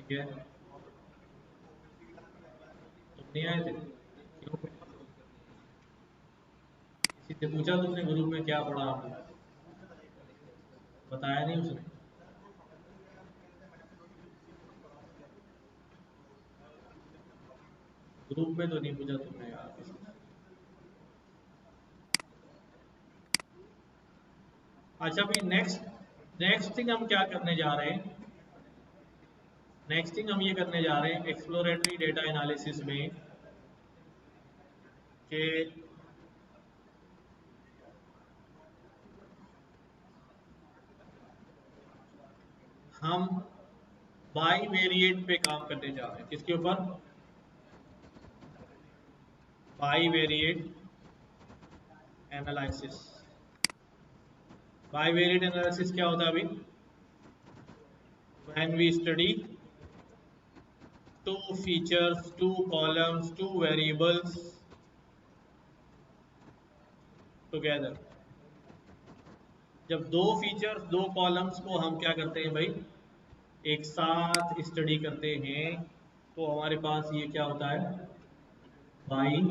ठीक है, तुम नहीं आए थे क्यों? किसी से पूछा तुमने ग्रुप में क्या पढ़ा आपने? बताया नहीं उसने? ग्रुप में तो नहीं पूछा तुमने यार किसी से। अच्छा भाई, नेक्स्ट नेक्स्ट थिंग हम क्या करने जा रहे हैं? नेक्स्ट थिंग हम ये करने जा रहे हैं एक्सप्लोरेटरी डेटा एनालिसिस में कि हम बाई वेरिएट पे काम करने जा रहे हैं। किसके ऊपर? Bivariate analysis. Bivariate analysis क्या होता है अभी? When we study two features, two columns, two variables together। जब दो फीचर्स दो कॉलम्स को हम क्या करते हैं भाई, एक साथ स्टडी करते हैं, तो हमारे पास ये क्या होता है? बाई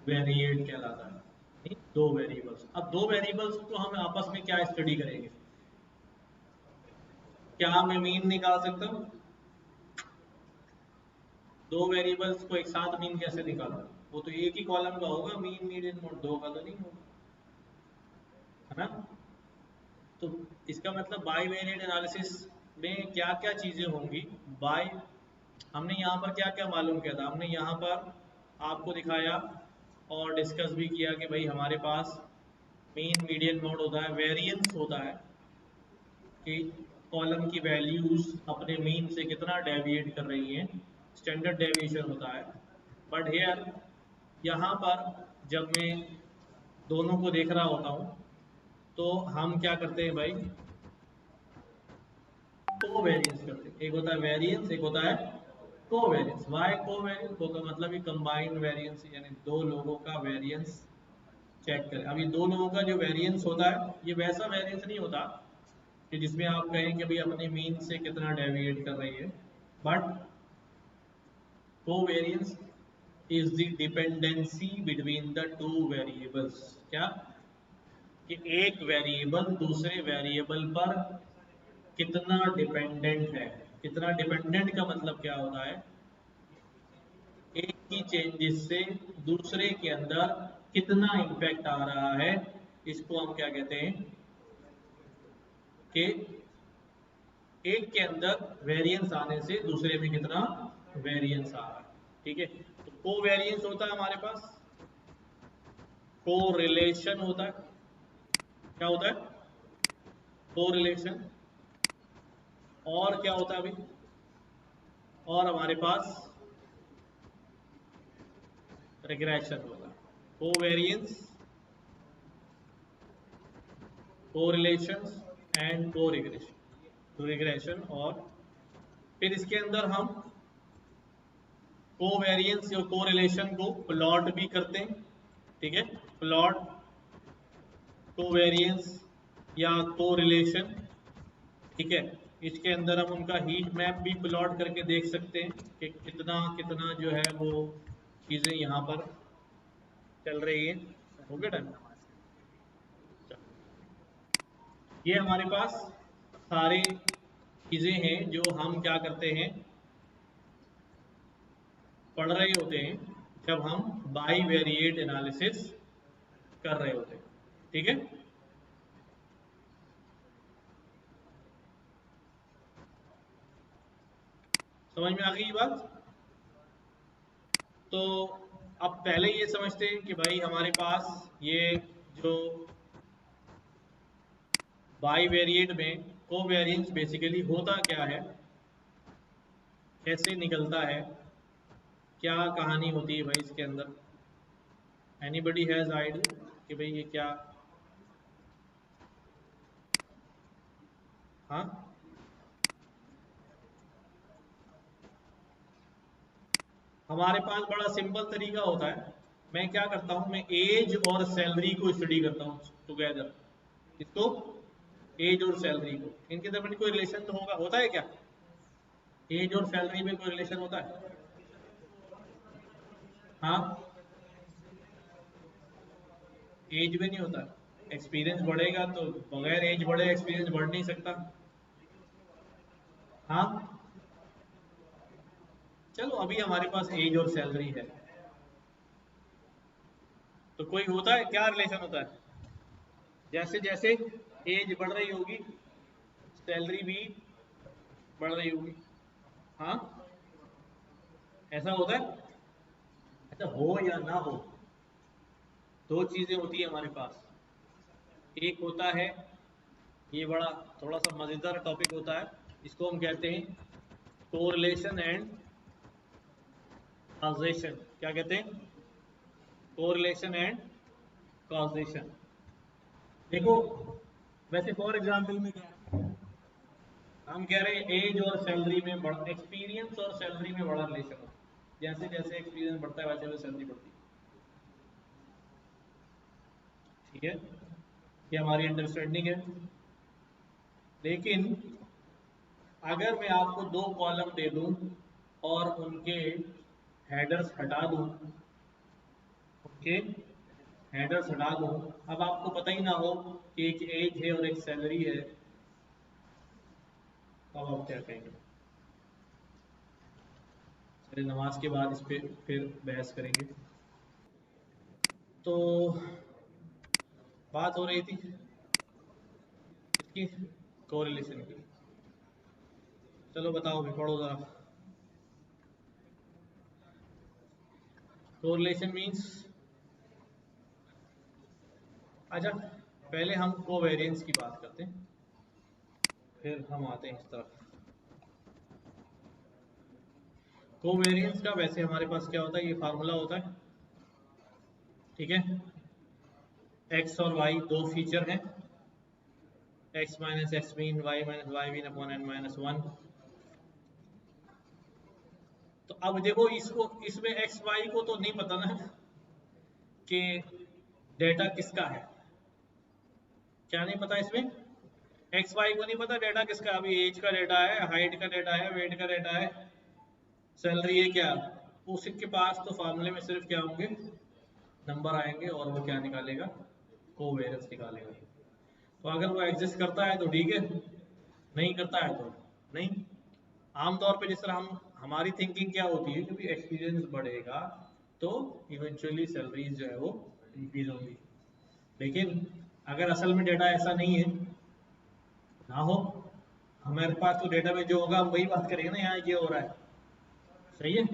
वेरिएट कहलाता है। नहीं, दो वेरिएबल्स। अब दो वेरिएबल्स को हम आपस में क्या स्टडी करेंगे? क्या मैं मीन निकाल सकता हूँ? दो वेरिएबल्स को एक साथ मीन कैसे निकालूं? वो तो एक ही कॉलम का होगा मीन, मीडियन मोड, दो का तो नहीं होगा, है ना? तो इसका मतलब बाई वेरिएट एनालिसिस में क्या क्या चीज़ें होंगी? बाई, हमने यहाँ पर क्या क्या मालूम किया था? हमने यहाँ पर आपको दिखाया और डिस्कस भी किया कि भाई हमारे पास मीन मीडियन मोड होता है, वेरिएंस होता है कि कॉलम की वैल्यूज अपने मीन से कितना डेविएट कर रही हैं, स्टैंडर्ड डेविएशन होता है। बट हेयर, यहाँ पर जब मैं दोनों को देख रहा होता हूँ तो हम क्या करते हैं भाई? कोवेरियंस करते हैं। एक होता है वेरिएंस, एक होता है कोवेरियंस। Y covariance? को का मतलब ही कंबाइंड वेरिएंस, यानी दो लोगों का वेरिएंस चेक करें। अब ये दो लोगों का जो वेरिएंस होता है, ये वैसा वेरिएंस नहीं होता कि जिसमें आप कहें कि भाई अपने मीन से कितना डेविएट कर रही है, but covariance is the dependency between the two variables. क्या? कि एक वेरिएबल दूसरे वेरिएबल पर कितना डिपेंडेंट है। कितना डिपेंडेंट का मतलब क्या होता है? एक की चेंजेस से दूसरे के अंदर कितना इम्पैक्ट आ रहा है, इसको हम क्या कहते हैं? कि एक के अंदर वेरिएंस आने से दूसरे में कितना वेरिएंस आ रहा है। ठीक है, तो को वेरिएंस होता है हमारे पास, को रिलेशन होता है। क्या होता है? को रिलेशन। और क्या होता है अभी? और हमारे पास रिग्रेशन होगा। Covariance, correlations and coregression. और फिर इसके अंदर हम कोवेरिएंस या कोरिलेशन को प्लॉट भी करते हैं। ठीक है, प्लॉट कोवेरिएंस या कोरिलेशन। ठीक है, इसके अंदर हम उनका हीट मैप भी प्लॉट करके देख सकते हैं कि कितना कितना जो है वो चीज़ें यहाँ पर चल रही है। हो गया टाइम? ये हमारे पास सारे चीज़ें हैं जो हम क्या करते हैं, पढ़ रहे होते हैं जब हम बाई वेरिएट एनालिसिस कर रहे होते हैं। ठीक है, समझ में आ गई ये बात? तो अब पहले ये समझते हैं कि भाई हमारे पास ये जो बाई वेरिएट में कोवेरिएंस बेसिकली होता क्या है, कैसे निकलता है, क्या कहानी होती है भाई इसके अंदर? एनीबडी हैज आइडिया कि भाई ये क्या? हाँ, हमारे पास बड़ा सिंपल तरीका होता है। मैं क्या करता हूँ, मैं एज और सैलरी को स्टडी करता हूँ टुगेदर। इसको, एज और सैलरी को, इनके दरमियान कोई रिलेशन तो होगा, होता है क्या? एज और सैलरी में कोई रिलेशन होता है? हाँ, एज में नहीं होता। एक्सपीरियंस बढ़ेगा तो बगैर एज बढ़े एक्सपीरियंस बढ़ नहीं सकता। हाँ, चलो अभी हमारे पास एज और सैलरी है, तो कोई होता है क्या रिलेशन होता है? जैसे जैसे एज बढ़ रही होगी सैलरी भी बढ़ रही होगी। हाँ, ऐसा होता है। अच्छा, हो या ना हो, दो चीजें होती है हमारे पास। एक होता है, ये बड़ा थोड़ा सा मजेदार टॉपिक होता है, इसको हम कहते हैं कोरिलेशन एंड कॉजेशन। क्या कहते हैं? Correlation and causation. देखो, वैसे फॉर एग्जांपल में क्या है? हम कह रहे हैं एज और सैलरी में बड़ा, एक्सपीरियंस और सैलरी में बड़ा रिलेशन होता है। जैसे जैसे एक्सपीरियंस बढ़ता है वैसे वैसे सैलरी बढ़ती है। ठीक है, ये हमारी अंडरस्टैंडिंग है। लेकिन अगर मैं आपको दो कॉलम दे दूं और उनके हेडर्स हटा दूं, ओके, हेडर्स हटा दूं, अब आपको पता ही ना हो कि एक एज है और एक सैलरी है, अब आप क्या कहेंगे? चलिए नमाज के बाद इस पे फिर बहस करेंगे। तो बात हो रही थी इसकी, कोरिलेशन की। चलो बताओ भी, पढ़ो जरा। कोरिलेशन मीन्स, अच्छा पहले हम कोवेरिएंस की बात करते हैं, फिर हम आते हैं इस तरफ। कोवेरिएंस का वैसे हमारे पास क्या होता है, ये फार्मूला होता है। ठीक है, एक्स और वाई दो फीचर हैं, X minus X mean, Y minus Y mean upon N minus one. तो अब देखो इसको, इसमें एक्स वाई को तो नहीं पता ना कि डेटा किसका है। क्या नहीं पता इसमें? एक्स वाई को नहीं पता डेटा किसका। अभी एज का डेटा है, हाइट का डेटा है, वेट का डेटा है, सैलरी है क्या। उसके पास तो फार्मूले में सिर्फ क्या होंगे, नंबर आएंगे, और वो क्या निकालेगा, कोवेरिएंस निकालेगा। तो अगर वो एग्जिस्ट करता है तो ठीक है, नहीं करता है तो नहीं। आमतौर पे जिस तरह हम, हमारी थिंकिंग क्या होती है, क्योंकि एक्सपीरियंस बढ़ेगा तो इवेंचुअली सैलरीज जो है वो इंक्रीज होंगी। लेकिन अगर असल में डेटा ऐसा नहीं है, ना हो, हमारे पास तो डेटा में जो होगा हम वही बात करेंगे ना, यहाँ ये हो रहा है। सही है।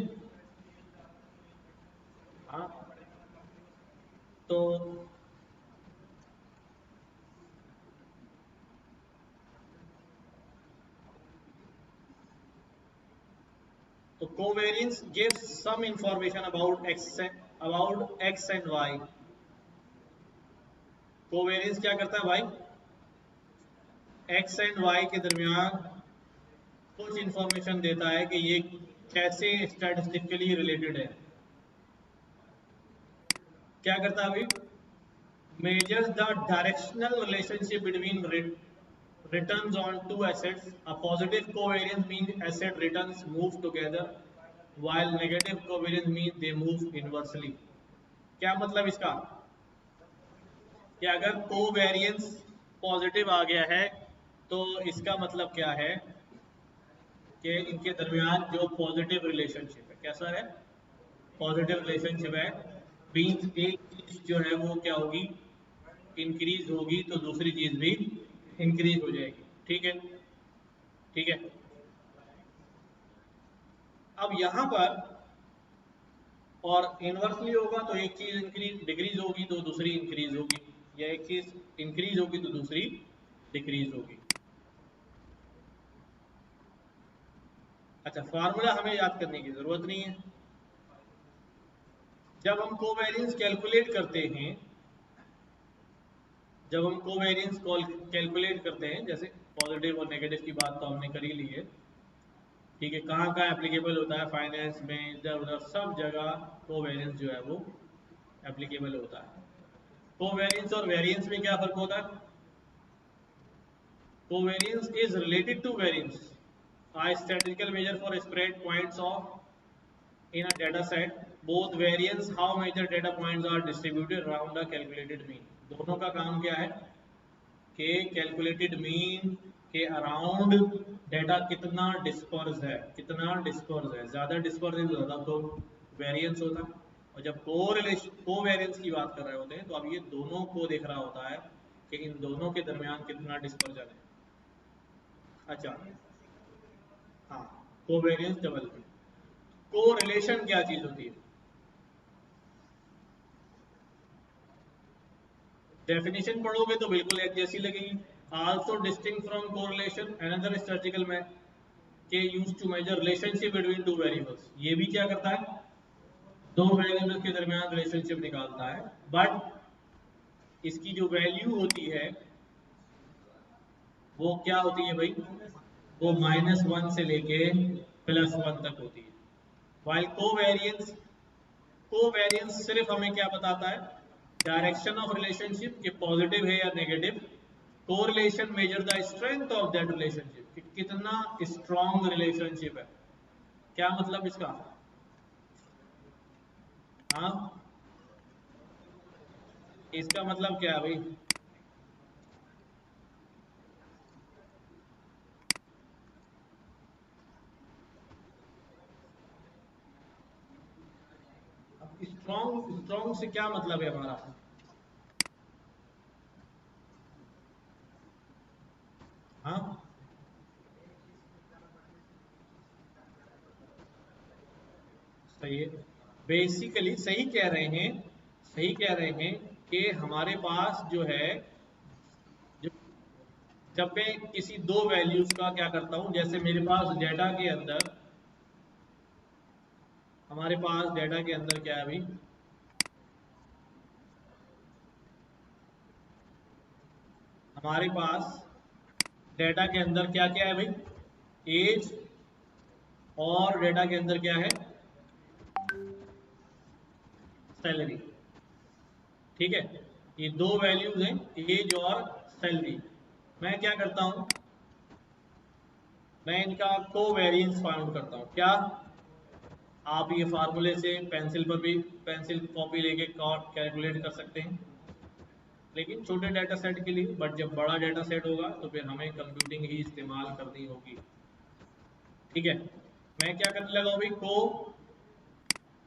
हाँ, तो covariance gives some information about x and y। Covariance क्या करता है भाई, एक्स एंड वाई के दरमियान कुछ इंफॉर्मेशन देता है कि ये कैसे स्टैटिस्टिकली रिलेटेड है। क्या करता है अभी, measures the directional relationship between returns on two assets। A positive covariance means asset returns move together, while negative covariance means they move inversely। क्या मतलब इसका, कि अगर कोवेरियंस पॉजिटिव आ गया है तो इसका मतलब क्या है कि इनके दरमियान जो पॉजिटिव रिलेशनशिप है, कैसा है, पॉजिटिव रिलेशनशिप है। मीन्स एक चीज जो है वो क्या होगी, इंक्रीज होगी तो दूसरी चीज भी इंक्रीज हो जाएगी। ठीक है, ठीक है। अब यहां पर, और इनवर्सली होगा तो एक चीज इंक्रीज डिक्रीज होगी तो दूसरी इंक्रीज होगी, या एक चीज इंक्रीज होगी तो दूसरी डिक्रीज होगी। अच्छा, फार्मूला हमें याद करने की जरूरत नहीं है। जब हम कोवेरियंस कैलकुलेट करते हैं, जब हम कोवेरियंस कैलकुलेट करते हैं, जैसे पॉजिटिव और नेगेटिव की बात तो हमने कर ही ली है। ठीक है, कहाँ कहाँ एप्लीकेबल होता है, फाइनेंस में, इधर उधर सब जगह कोवेरियंस जो है वो एप्लीकेबल होता है। कोवेरियंस और वेरियंस में क्या फर्क होता है? Covariance is related to variance. A statistical measure for spread points of in a data set both variance how major data points are distributed around a calculated mean. दोनों का काम क्या है कि कैलकुलेटेड मीन के अराउंड डेटा कितना disperse है, कितना डिस्पर्स है, ज़्यादा डिस्पर्स है तो ज़्यादा तो वेरिएंस होता है। और जब को वेरिएंस की बात कर रहे होते हैं तो अब ये दोनों को देख रहा होता है कि इन दोनों के दरमियान कितना डिस्पर्जन है। अच्छा, हाँ, को वेरिएंस डबल में को रिलेशन क्या चीज़ होती है? डेफिनेशन पढ़ोगे तो बिल्कुल एक जैसी लगेगी। Also distinct from correlation another statistical में के use to measure relationship between two variables. ये भी क्या करता है, दो वेरिएबल्स के दरमियान रिलेशनशिप निकालता है, बट इसकी जो वैल्यू होती है वो क्या होती है भाई, वो -1 से लेके +1 तक होती है। वाइल कोवेरियंस सिर्फ हमें क्या बताता है, डायरेक्शन ऑफ रिलेशनशिप कि पॉजिटिव है या negative. Correlation measure the strength of that relationship कि कितना स्ट्रॉन्ग रिलेशनशिप है। क्या मतलब इसका? हाँ, इसका मतलब क्या है भाई? अब स्ट्रॉन्ग स्ट्रॉन्ग से क्या मतलब है हमारा? हाँ, सही है, बेसिकली सही कह रहे हैं, सही कह रहे हैं कि हमारे पास जो है, जो जब मैं किसी दो वैल्यूज का क्या करता हूं, जैसे मेरे पास डेटा के अंदर, हमारे पास डेटा के अंदर क्या है भाई, हमारे पास डेटा के अंदर क्या क्या है भाई, एज, और डेटा के अंदर क्या है, सैलरी। ठीक है, ये दो वैल्यूज हैं, एज और सैलरी। मैं क्या करता हूं, मैं इनका कोवेरिएंस फाइंड करता हूं। क्या आप ये फार्मूले से पेंसिल पर भी, पेंसिल कॉपी लेके कैलकुलेट कर सकते हैं, लेकिन छोटे डाटा सेट के लिए। बट जब बड़ा डाटा सेट होगा तो फिर हमें कंप्यूटिंग ही इस्तेमाल करनी होगी। ठीक है, मैं क्या करने लगा हूं भाई, को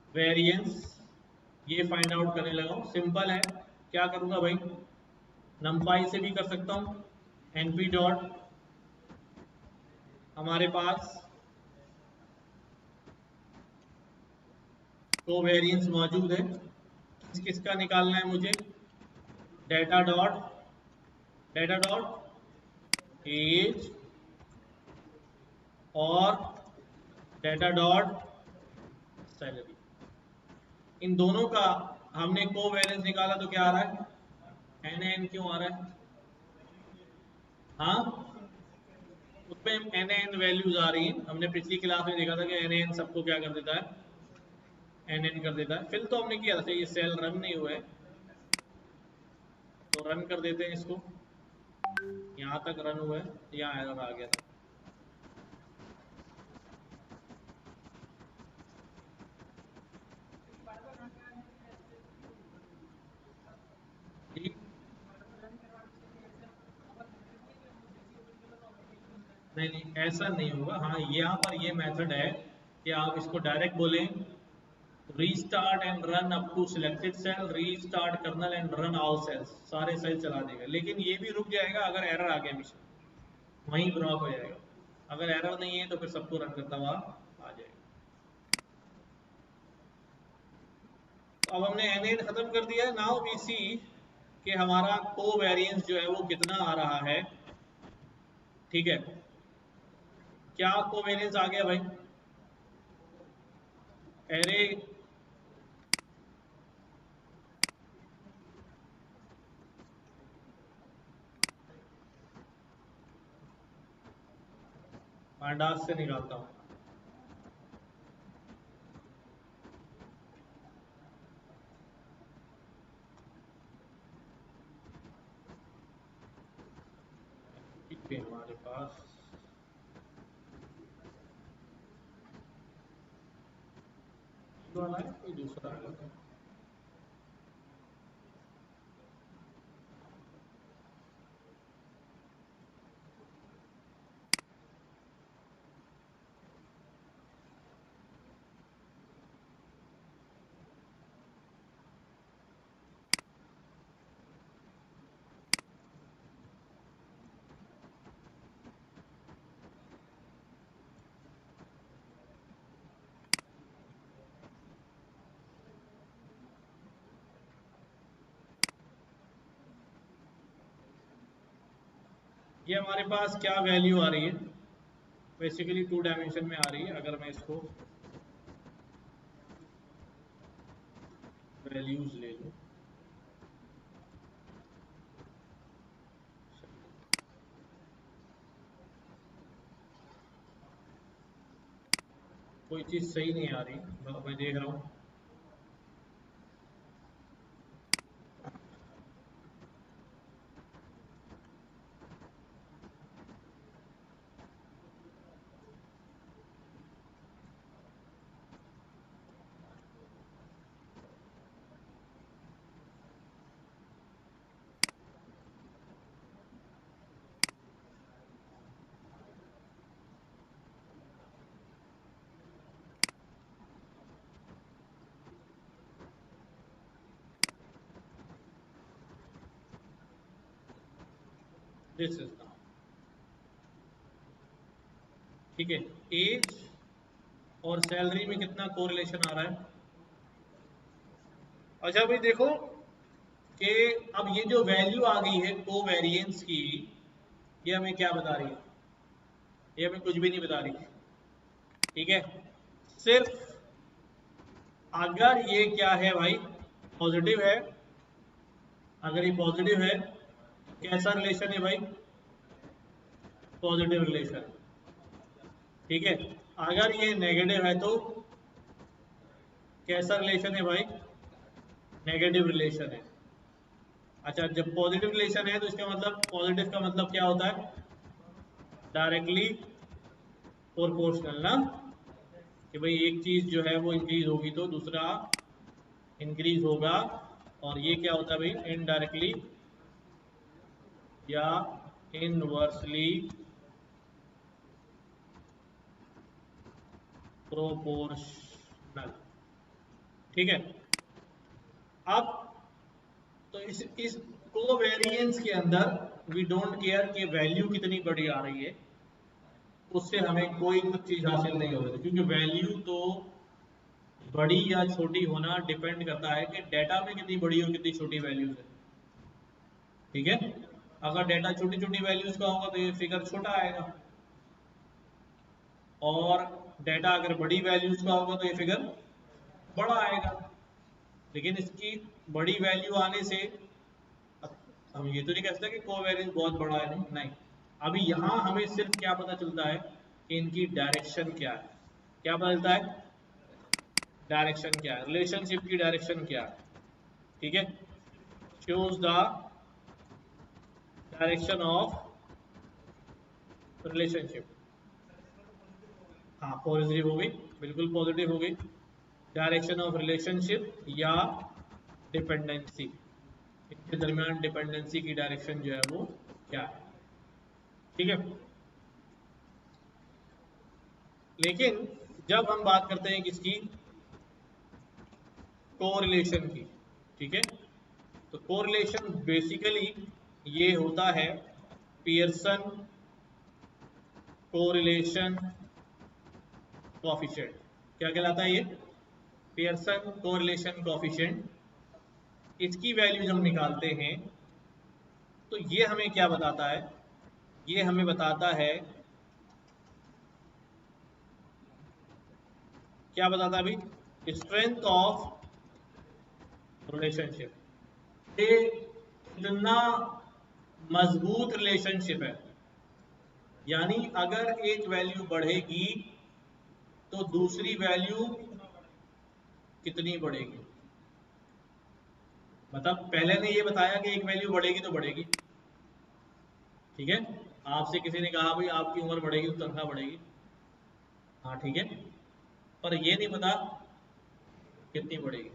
वेरिएंस ये फाइंड आउट करने लगा हूं। सिंपल है, क्या करूंगा भाई, नमपाई से भी कर सकता हूं, एनपी डॉट, हमारे पास को वेरिएंस मौजूद है, किस किस का निकालना है मुझे, data dot, data dot age, और डेटा डॉट सैलरी। इन दोनों का हमने कोवेरिएंस निकाला तो क्या आ रहा है, एन एन क्यों आ रहा है? हाँ, उसमें एन एन वैल्यूज आ रही हैं। हमने पिछली क्लास में देखा था कि एन एन सबको क्या कर देता है, एन एन कर देता है। फिल तो हमने किया था, ये सेल रन नहीं हुए, तो रन कर देते हैं इसको। यहाँ तक रन हुआ है, यहाँ एरर आ गया था। ठीक, नहीं नहीं ऐसा नहीं होगा। हाँ, यहाँ पर ये मेथड है कि आप इसको डायरेक्ट बोलें, restart and run up to selected cell, restart kernel and run all cells, सारे सेल चला देगा। लेकिन ये भी रुक जाएगा अगर एरर आ गया पीछे, वहीं ब्लॉक हो जाएगा। अगर एरर नहीं है तो फिर सबको रन करता हुआ आ जाएगा। तो अब हमने एन एन खत्म कर दिया है। नाउ वी सी कि हमारा कोवेरिएंस जो है वो कितना आ रहा है। ठीक है, क्या कोवेरिएंस आ गया भाई, एरे, पांडास से निकालता हूँ। ठीक है, हमारे पास वाला है कोई दूसरा है? ये हमारे पास क्या वैल्यू आ रही है? बेसिकली 2 डायमेंशन में आ रही है। अगर मैं इसको वैल्यूज ले लूँ, कोई चीज़ सही नहीं आ रही, मैं देख रहा हूँ। दिस इज नाउ ठीक है। एज और सैलरी में कितना कोरिलेशन आ रहा है? अच्छा भाई देखो कि अब ये जो वैल्यू आ गई है कोवेरिएंस की, ये हमें क्या बता रही है? ये हमें कुछ भी नहीं बता रही। ठीक है, सिर्फ अगर ये क्या है भाई, पॉजिटिव है, अगर ये पॉजिटिव है, कैसा रिलेशन है भाई? Positive relation. ठीक है, अगर ये नेगेटिव है तो कैसा रिलेशन है भाई? नेगेटिव रिलेशन है। अच्छा, जब पॉजिटिव रिलेशन है तो इसका मतलब, पॉजिटिव का मतलब क्या होता है? डायरेक्टली प्रोपोर्शनल ना, कि भाई एक चीज जो है वो इंक्रीज होगी तो दूसरा इंक्रीज होगा। और ये क्या होता है भाई? इनडायरेक्टली या इनवर्सली प्रोपोर्शनल। ठीक है, अब तो इस कोवेरिएंस के अंदर वी डोंट केयर कि वैल्यू कितनी बड़ी आ रही है, उससे हमें कोई कुछ चीज हासिल नहीं हो रही, क्योंकि वैल्यू तो बड़ी या छोटी होना डिपेंड करता है कि डेटा में कितनी बड़ी और कितनी छोटी वैल्यूज है। ठीक है, अगर डेटा छोटी छोटी वैल्यूज का होगा तो ये फिगर छोटा आएगा, और डेटा अगर बड़ी वैल्यूज का होगा तो ये फिगर बड़ा आएगा। लेकिन इसकी बड़ी वैल्यू आने से हम ये तो नहीं कह सकते कि कोवेरिएंस बहुत बड़ा है, नहीं। अभी यहाँ हमें सिर्फ क्या पता चलता है कि इनकी डायरेक्शन क्या है। क्या पता चलता है? डायरेक्शन क्या है, रिलेशनशिप की डायरेक्शन क्या है। ठीक है, shows the direction of relationship. हाँ, पॉजिटिव हो गई, बिल्कुल पॉजिटिव हो गई। डायरेक्शन ऑफ रिलेशनशिप या डिपेंडेंसी, इनके दरमियान डिपेंडेंसी की डायरेक्शन जो है वो क्या है। ठीक है, लेकिन जब हम बात करते हैं किसकी? कोरिलेशन की। ठीक है, तो कोरिलेशन बेसिकली ये होता है पियर्सन कोरिलेशन कोफिशिएंट। क्या कहलाता है ये? Pearson correlation coefficient. इसकी वैल्यूज हम निकालते हैं तो ये हमें क्या बताता है? ये हमें बताता है, क्या बताता है अभी? Strength of relationship. ये कितना मजबूत रिलेशनशिप है, यानी अगर एक वैल्यू बढ़ेगी तो दूसरी वैल्यू कितनी बढ़ेगी। मतलब पहले ने ये बताया कि एक वैल्यू बढ़ेगी तो बढ़ेगी। ठीक है, आपसे किसी ने कहा भाई आपकी उम्र बढ़ेगी तो तनख्वाह बढ़ेगी, हाँ ठीक है, पर ये नहीं पता कितनी बढ़ेगी।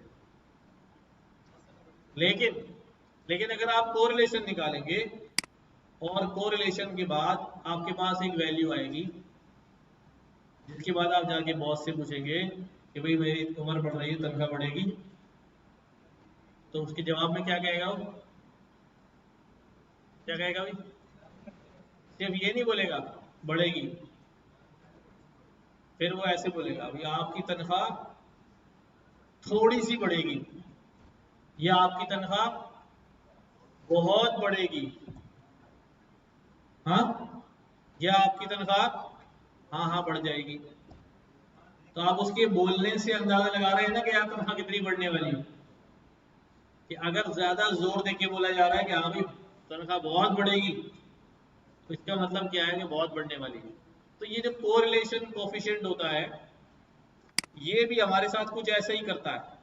लेकिन लेकिन अगर आप कोरिलेशन निकालेंगे और कोरिलेशन के बाद आपके पास एक वैल्यू आएगी, जिसके बाद आप जाके बॉस से पूछेंगे कि भाई मेरी उम्र बढ़ रही है, तनख्वाह बढ़ेगी, तो उसके जवाब में क्या कहेगा वो? क्या कहेगा भाई? सिर्फ ये नहीं बोलेगा बढ़ेगी, फिर वो ऐसे बोलेगा भाई आपकी तनख्वाह थोड़ी सी बढ़ेगी या आपकी तनख्वाह बहुत बढ़ेगी, हाँ, या आपकी तनख्वाह हाँ हाँ बढ़ जाएगी। तो आप उसके बोलने से अंदाजा लगा रहे हैं ना कि यार तनख्वाह कितनी बढ़ने वाली है। कि अगर ज्यादा जोर देके बोला जा रहा है कि हाँ भाई तनख्वाह बहुत बढ़ेगी, तो इसका मतलब क्या है कि बहुत बढ़ने वाली है। तो ये जो कोरिलेशन कोफिशिएंट होता है, ये भी हमारे साथ कुछ ऐसा ही करता है।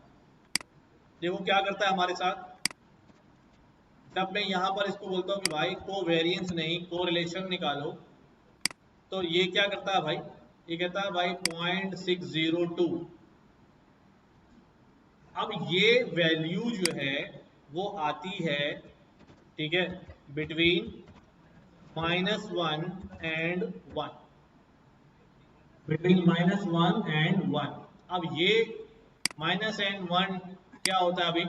देखो क्या करता है हमारे साथ, जब मैं यहां पर इसको बोलता हूँ कि भाई कोवेरिएंस नहीं कोरिलेशन निकालो, तो ये क्या करता है भाई, ये कहता है भाई 0.602। अब ये वैल्यू जो है वो आती है, ठीक है, बिटवीन -1 एंड 1, बिटवीन -1 एंड 1। अब ये माइनस एंड 1 क्या होता है अभी,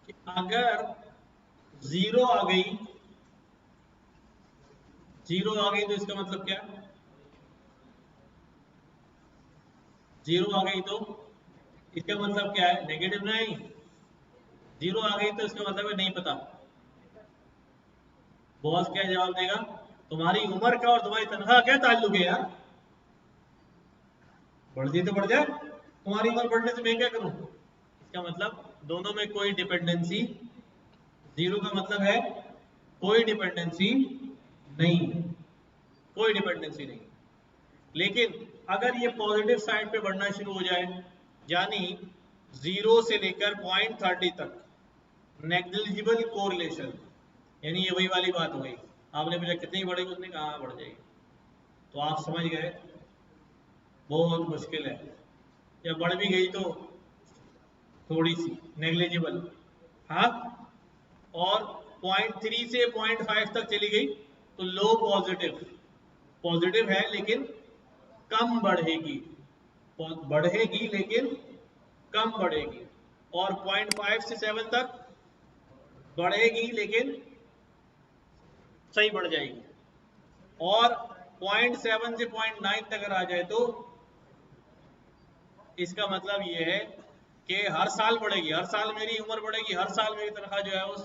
कि अगर जीरो आ गई, जीरो आ गई तो इसका मतलब क्या, जीरो आ गई तो इसका मतलब क्या है, नेगेटिव नहीं। जीरो आ गई तो इसका मतलब है नहीं पता। बॉस क्या जवाब देगा, तुम्हारी उम्र का और तुम्हारी तनख्वाह क्या ताल्लुक है यार, बढ़ती तो बढ़ जाए, तुम्हारी उम्र बढ़ने से मैं क्या करूं। इसका मतलब दोनों में कोई डिपेंडेंसी, जीरो का मतलब है कोई डिपेंडेंसी नहीं, कोई डिपेंडेंसी नहीं। लेकिन अगर ये पॉजिटिव साइड पे बढ़ना शुरू हो जाए, यानी जीरो से लेकर 0.30 तक नेग्लिजिबल कोरिलेशन, यानी ये वही वाली बात हो गई, आपने पूछा कितनी बढ़ेगी, उसने कहा हाँ बढ़ जाएगी, तो आप समझ गए बहुत मुश्किल है, या बढ़ भी गई तो थोड़ी सी नेग्लिजिबल, हाँ, और 0.3 से 0.5 तक चली गई तो लो पॉजिटिव, पॉजिटिव है लेकिन कम बढ़ेगी, बढ़ेगी लेकिन कम बढ़ेगी, और 0.5 से 7 तक बढ़ेगी लेकिन सही बढ़ जाएगी, और 0.7 से 0.9 तक अगर आ जाए तो इसका मतलब ये है कि हर साल बढ़ेगी, हर साल मेरी उम्र बढ़ेगी, हर साल मेरी तनख्वाह जो है वो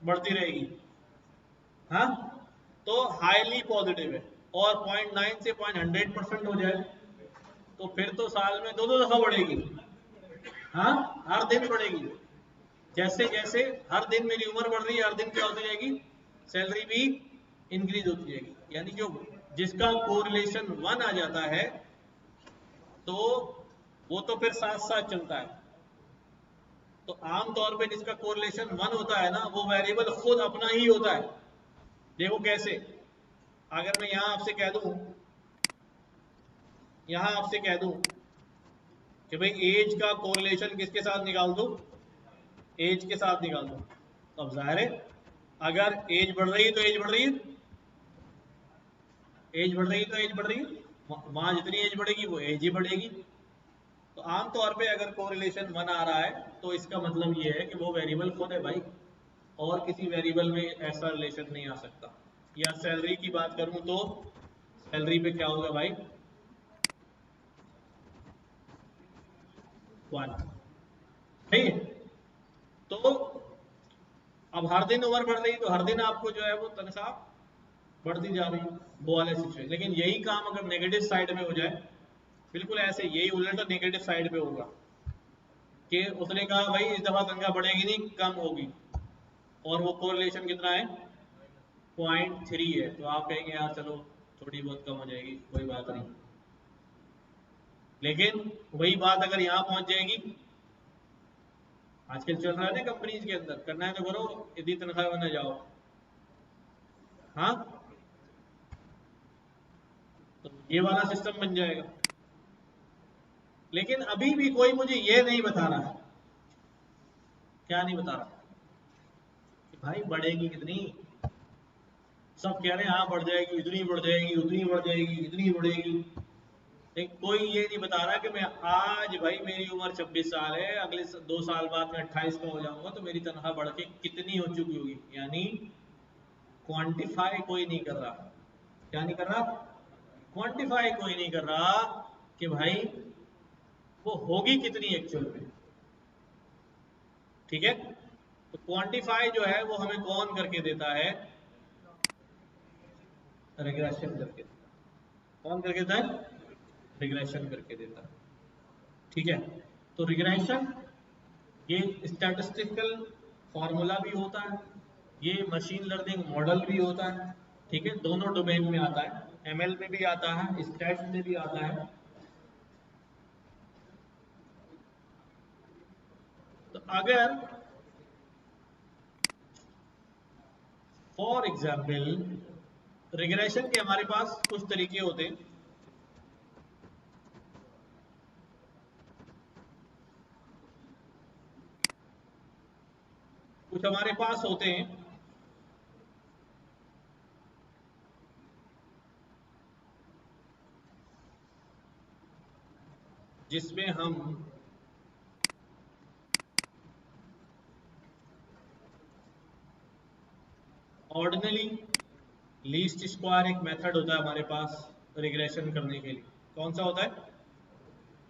बढ़ती रहेगी, हाँ, तो हाईली पॉजिटिव है। और 0.9 से 0.100% हो जाए तो फिर तो साल में दो दो दफा बढ़ेगी, हाँ, हर दिन बढ़ेगी। जैसे जैसे हर दिन मेरी उम्र बढ़ रही है, हर दिन क्या होती जाएगी, सैलरी भी इंक्रीज होती जाएगी। यानी जो जिसका कोरिलेशन 1 आ जाता है तो वो तो फिर साथ साथ चलता है। तो आमतौर पे जिसका कोरिलेशन 1 होता है ना, वो वेरिएबल खुद अपना ही होता है। देखो कैसे, अगर मैं यहां आपसे कह दूं, यहां आपसे कह दूं कि भाई एज का कोरिलेशन किसके साथ निकाल दो, एज के साथ निकाल दो, तो अब जाहिर है अगर एज बढ़ रही है तो एज बढ़ रही है, एज बढ़ रही है तो एज बढ़ रही है, वहां जितनी एज बढ़ेगी वो एज ही बढ़ेगी। तो आमतौर पे अगर कोरिलेशन 1 आ रहा है तो इसका मतलब ये है कि वो वेरिएबल खुद है भाई, और किसी वेरिएबल में ऐसा रिलेशन नहीं आ सकता। या सैलरी की बात करूं तो सैलरी पे क्या होगा भाई, 1, सही है। तो अब हर दिन उम्र बढ़ रही तो हर दिन आपको जो है वो तनख्वाह बढ़ती जा रही है, वो वाले सिचुएशन। लेकिन यही काम अगर नेगेटिव साइड में हो जाए, बिल्कुल ऐसे, यही उल्टा नेगेटिव साइड पे होगा कि उसने कहा भाई इस दफा तनख्वाह बढ़ेगी नहीं, कम होगी, और वो कोरिलेशन कितना है, 0.3 है, तो आप कहेंगे यार चलो थोड़ी बहुत कम हो जाएगी, कोई बात नहीं। लेकिन वही बात अगर यहाँ पहुंच जाएगी, आजकल चल रहा है ना कंपनीज के अंदर, करना है तो करो, इतनी तनख्वाह बना जाओ, हाँ, तो ये वाला सिस्टम बन जाएगा। लेकिन अभी भी कोई मुझे ये नहीं बता रहा, क्या नहीं बता रहा कि भाई बढ़ेगी कितनी। सब कह रहे हैं हाँ बढ़ जाएगी, इतनी बढ़ जाएगी, उतनी बढ़ जाएगी, इतनी बढ़ेगी, लेकिन कोई ये नहीं बता रहा कि मैं आज, भाई मेरी उम्र 26 साल है, अगले 2 साल बाद मैं 28 का हो जाऊंगा, तो मेरी तनख्वाह बढ़ के कितनी हो चुकी होगी, यानी क्वांटिफाई कोई नहीं कर रहा। क्या नहीं कर रहा, क्वांटिफाई कोई नहीं कर रहा कि भाई वो होगी कितनी एक्चुअल में। ठीक है, तो क्वांटिफाई जो है वो हमें कौन करके देता है, रिग्रेशन करके। कौन करके देता है, रिग्रेशन करके देता है। ठीक है, तो रिग्रेशन ये स्टैटिस्टिकल फॉर्मूला भी होता है, ये मशीन लर्निंग मॉडल भी होता है। ठीक है, दोनों डोमेन में आता है, एमएल में भी आता है, स्टैट्स में भी आता है। तो अगर फॉर एग्जाम्पल रिग्रेशन के हमारे पास कुछ तरीके होते हैं, कुछ हमारे पास होते हैं जिसमें हम ऑर्डिनली लीस्ट स्क्वायर, एक मेथड होता है हमारे पास रिग्रेशन करने के लिए। कौन सा होता है,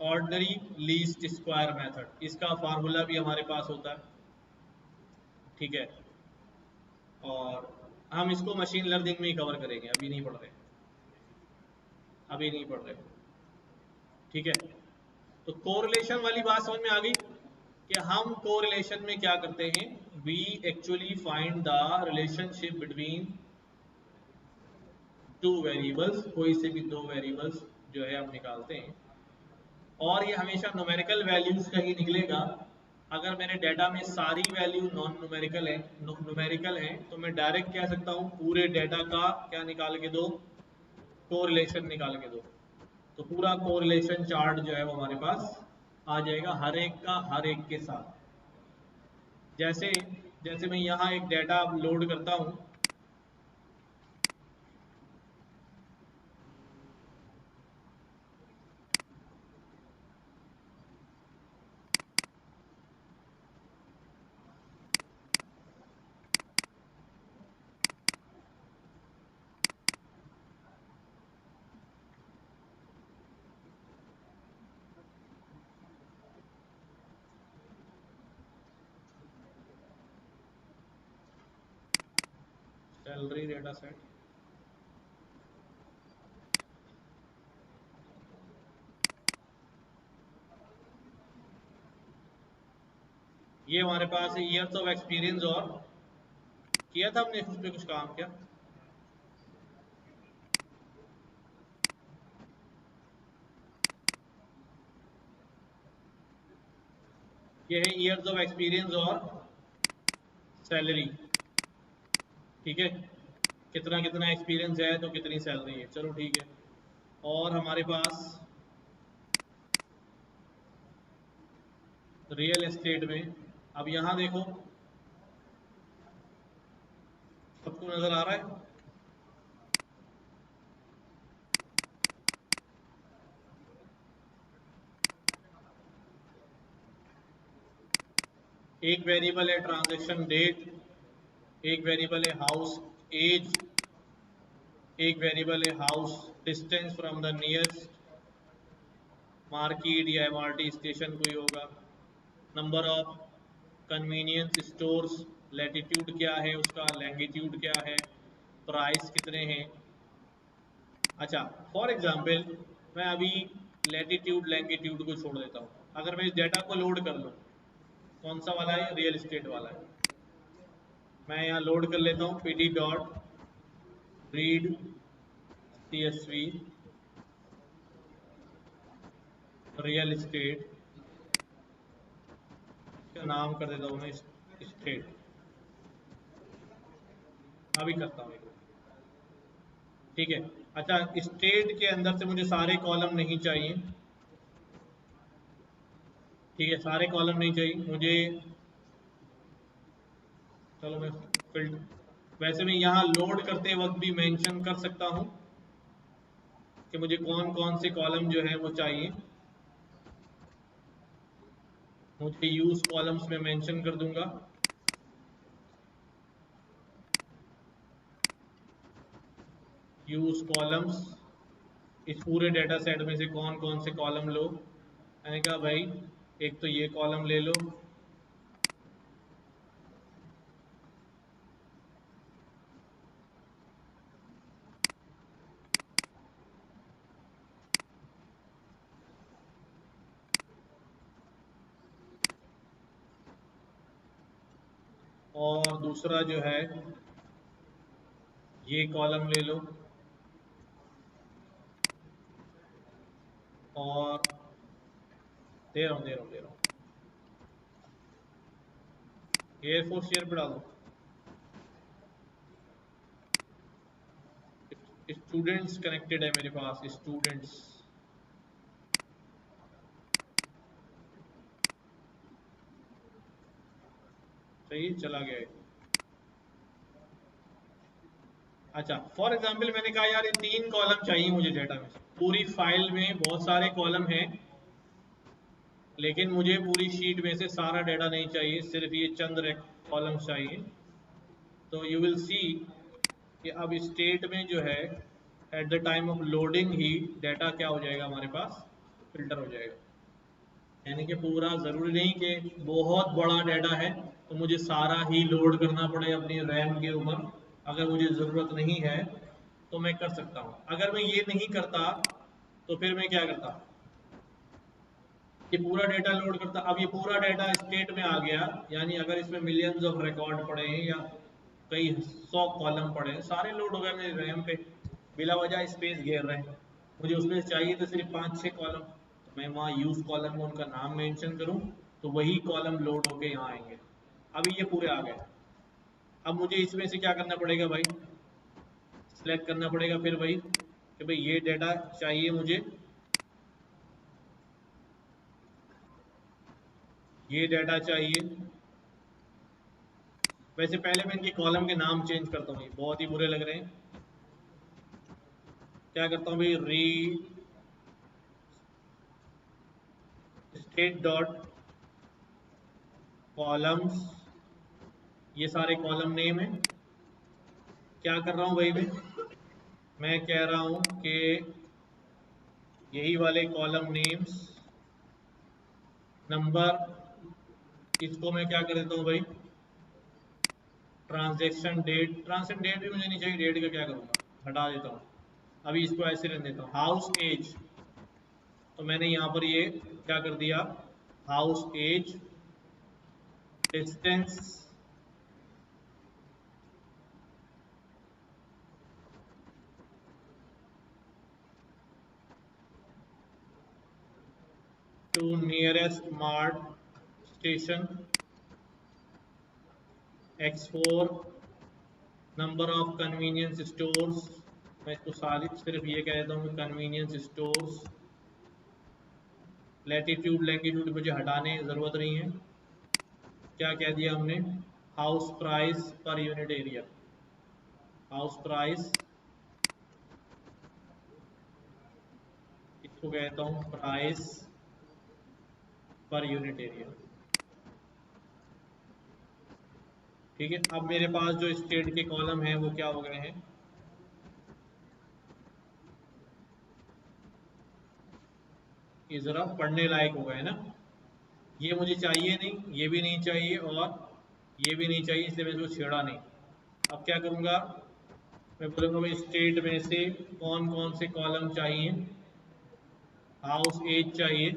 ऑर्डिनरी लीस्ट स्क्वायर मेथड, इसका फार्मूला भी हमारे पास होता है। ठीक है, और हम इसको मशीन लर्निंग में ही कवर करेंगे, अभी नहीं पढ़ रहे, अभी नहीं पढ़ रहे। ठीक है, तो कोरिलेशन वाली बात समझ में आ गई कि हम कोरिलेशन में क्या करते हैं, we actually find the relationship between two variables, कोई से भी दो वेरिएबल्स जो है हम निकालते हैं, और ये हमेशा न्यूमेरिकल वैल्यूज का ही निकलेगा। अगर मेरे डाटा में सारी वैल्यू नॉन न्यूमेरिकल है, न्यूमेरिकल है, तो मैं डायरेक्ट कह सकता हूँ पूरे डाटा का क्या निकाल के दो, कोरिलेशन निकाल के दो, तो पूरा कोरिलेशन चार्ट जो है वो हमारे पास आ जाएगा, हर एक का हर एक के साथ। जैसे जैसे मैं यहाँ एक डाटा लोड करता हूँ, सैलरी डेटा सेट, ये हमारे पास है ईयर्स ऑफ एक्सपीरियंस, और किया था हमने उस पर कुछ काम क्या, ये है ईयर्स ऑफ एक्सपीरियंस और सैलरी। ठीक है, कितना कितना एक्सपीरियंस है तो कितनी सैलरी है, चलो ठीक है। और हमारे पास रियल एस्टेट में, अब यहाँ देखो, सबको नजर आ रहा है, एक वेरिएबल है ट्रांजैक्शन डेट, एक वेरिएबल है हाउस एज, एक वेरिएबल है house distance from the nearest market या एमआरटी स्टेशन कोई होगा, number of convenience stores, latitude क्या है उसका, लैंगिट्यूड क्या है, प्राइस कितने हैं। अच्छा, फॉर एग्जांपल मैं अभी लैटिट्यूड लैंगिट्यूड को छोड़ देता हूँ। अगर मैं इस डेटा को लोड कर लूँ, कौन सा वाला है, रियल एस्टेट वाला है, मैं यहाँ लोड कर लेता हूँ pd dot read csv real estate, इसका नाम कर देता हूँ मैं स्टेट, अभी करता हूँ, ठीक है। अच्छा, स्टेट के अंदर से मुझे सारे कॉलम नहीं चाहिए, ठीक है, सारे कॉलम नहीं चाहिए मुझे। चलो मैं फिल्टर, वैसे मैं यहाँ लोड करते वक्त भी मेंशन कर सकता हूँ कि मुझे कौन कौन से कॉलम जो है वो चाहिए। मुझे यूज कॉलम्स में मेंशन कर दूंगा, यूज कॉलम्स, इस पूरे डेटा सेट में से कौन कौन से कॉलम लो। मैंने कहा भाई एक तो ये कॉलम ले लो, और दूसरा जो है ये कॉलम ले लो, और दे रहा हूँ एयरफोर्स शेयर पे डाल दो। स्टूडेंट्स कनेक्टेड है मेरे पास, स्टूडेंट्स, सही चला गया है। अच्छा, फॉर एग्जाम्पल मैंने कहा यार ये 3 कॉलम चाहिए मुझे डेटा में से, पूरी फाइल में बहुत सारे कॉलम हैं, लेकिन मुझे पूरी शीट में से सारा डेटा नहीं चाहिए, सिर्फ ये चंद कॉलम चाहिए। तो यू विल सी कि अब स्टेट में जो है at the time of loading he data क्या हो जाएगा हमारे पास, फिल्टर हो जाएगा। यानी कि पूरा ज़रूरी नहीं कि बहुत बड़ा डेटा है तो मुझे सारा ही लोड करना पड़े अपनी रैम के ऊपर, अगर मुझे ज़रूरत नहीं है तो मैं कर सकता हूँ। अगर मैं ये नहीं करता तो फिर मैं क्या करता, ये पूरा डेटा लोड करता। अब ये पूरा डेटा स्टेट में आ गया, यानी अगर इसमें मिलियंस ऑफ रिकॉर्ड पड़े हैं या कई 100 कॉलम पड़े हैं, सारे लोड हो गए मेरे रैम पे, बिला वजह स्पेस घेर रहे हैं। मुझे उसमें चाहिए तो सिर्फ 5-6 कॉलम, तो मैं वहाँ यूज कॉलम में उनका नाम मेंशन करूँ तो वही कॉलम लोड होके यहाँ आएंगे। अभी ये पूरे आ गए, अब मुझे इसमें से क्या करना पड़ेगा भाई, सिलेक्ट करना पड़ेगा फिर वही कि भाई ये डेटा चाहिए मुझे, ये डेटा चाहिए। वैसे पहले मैं इनके कॉलम के नाम चेंज करता हूँ, ये बहुत ही बुरे लग रहे हैं। क्या करता हूँ भाई, री स्टेट डॉट कॉलम्स, ये सारे कॉलम नेम है। क्या कर रहा हूँ भाई, मैं कह रहा हूँ कि यही वाले कॉलम नेम्स, नंबर, इसको मैं क्या कर देता हूँ भाई, ट्रांजेक्शन डेट, ट्रांजेक्शन डेट भी मुझे नहीं चाहिए, डेट का क्या करूँगा, हटा देता हूँ। अभी इसको ऐसे रख देता हूँ, हाउस एज, तो मैंने यहाँ पर ये क्या कर दिया, house age, distance to nearest mart station, X4 number of convenience stores, मैं इसको सारी सिर्फ ये कह देता हूँ कन्वीनियंस स्टोर्स, लैटिट्यूड लैंगिट्यूड मुझे हटाने की ज़रूरत नहीं है। क्या कह दिया हमने, house price per unit area, house price, इसको कहता हूँ प्राइस पर यूनिट एरिया, ठीक है। अब मेरे पास जो स्टेट के कॉलम हैं वो क्या हो गए हैं, ये ज़रा पढ़ने लायक हो गए ना। ये मुझे चाहिए नहीं, ये भी नहीं चाहिए, और ये भी नहीं चाहिए, इसलिए मैं इसको छेड़ा नहीं। अब क्या करूँगा, मैं बोलूँगा भाई स्टेट में से कौन कौन से कॉलम चाहिए, हाउस एज चाहिए,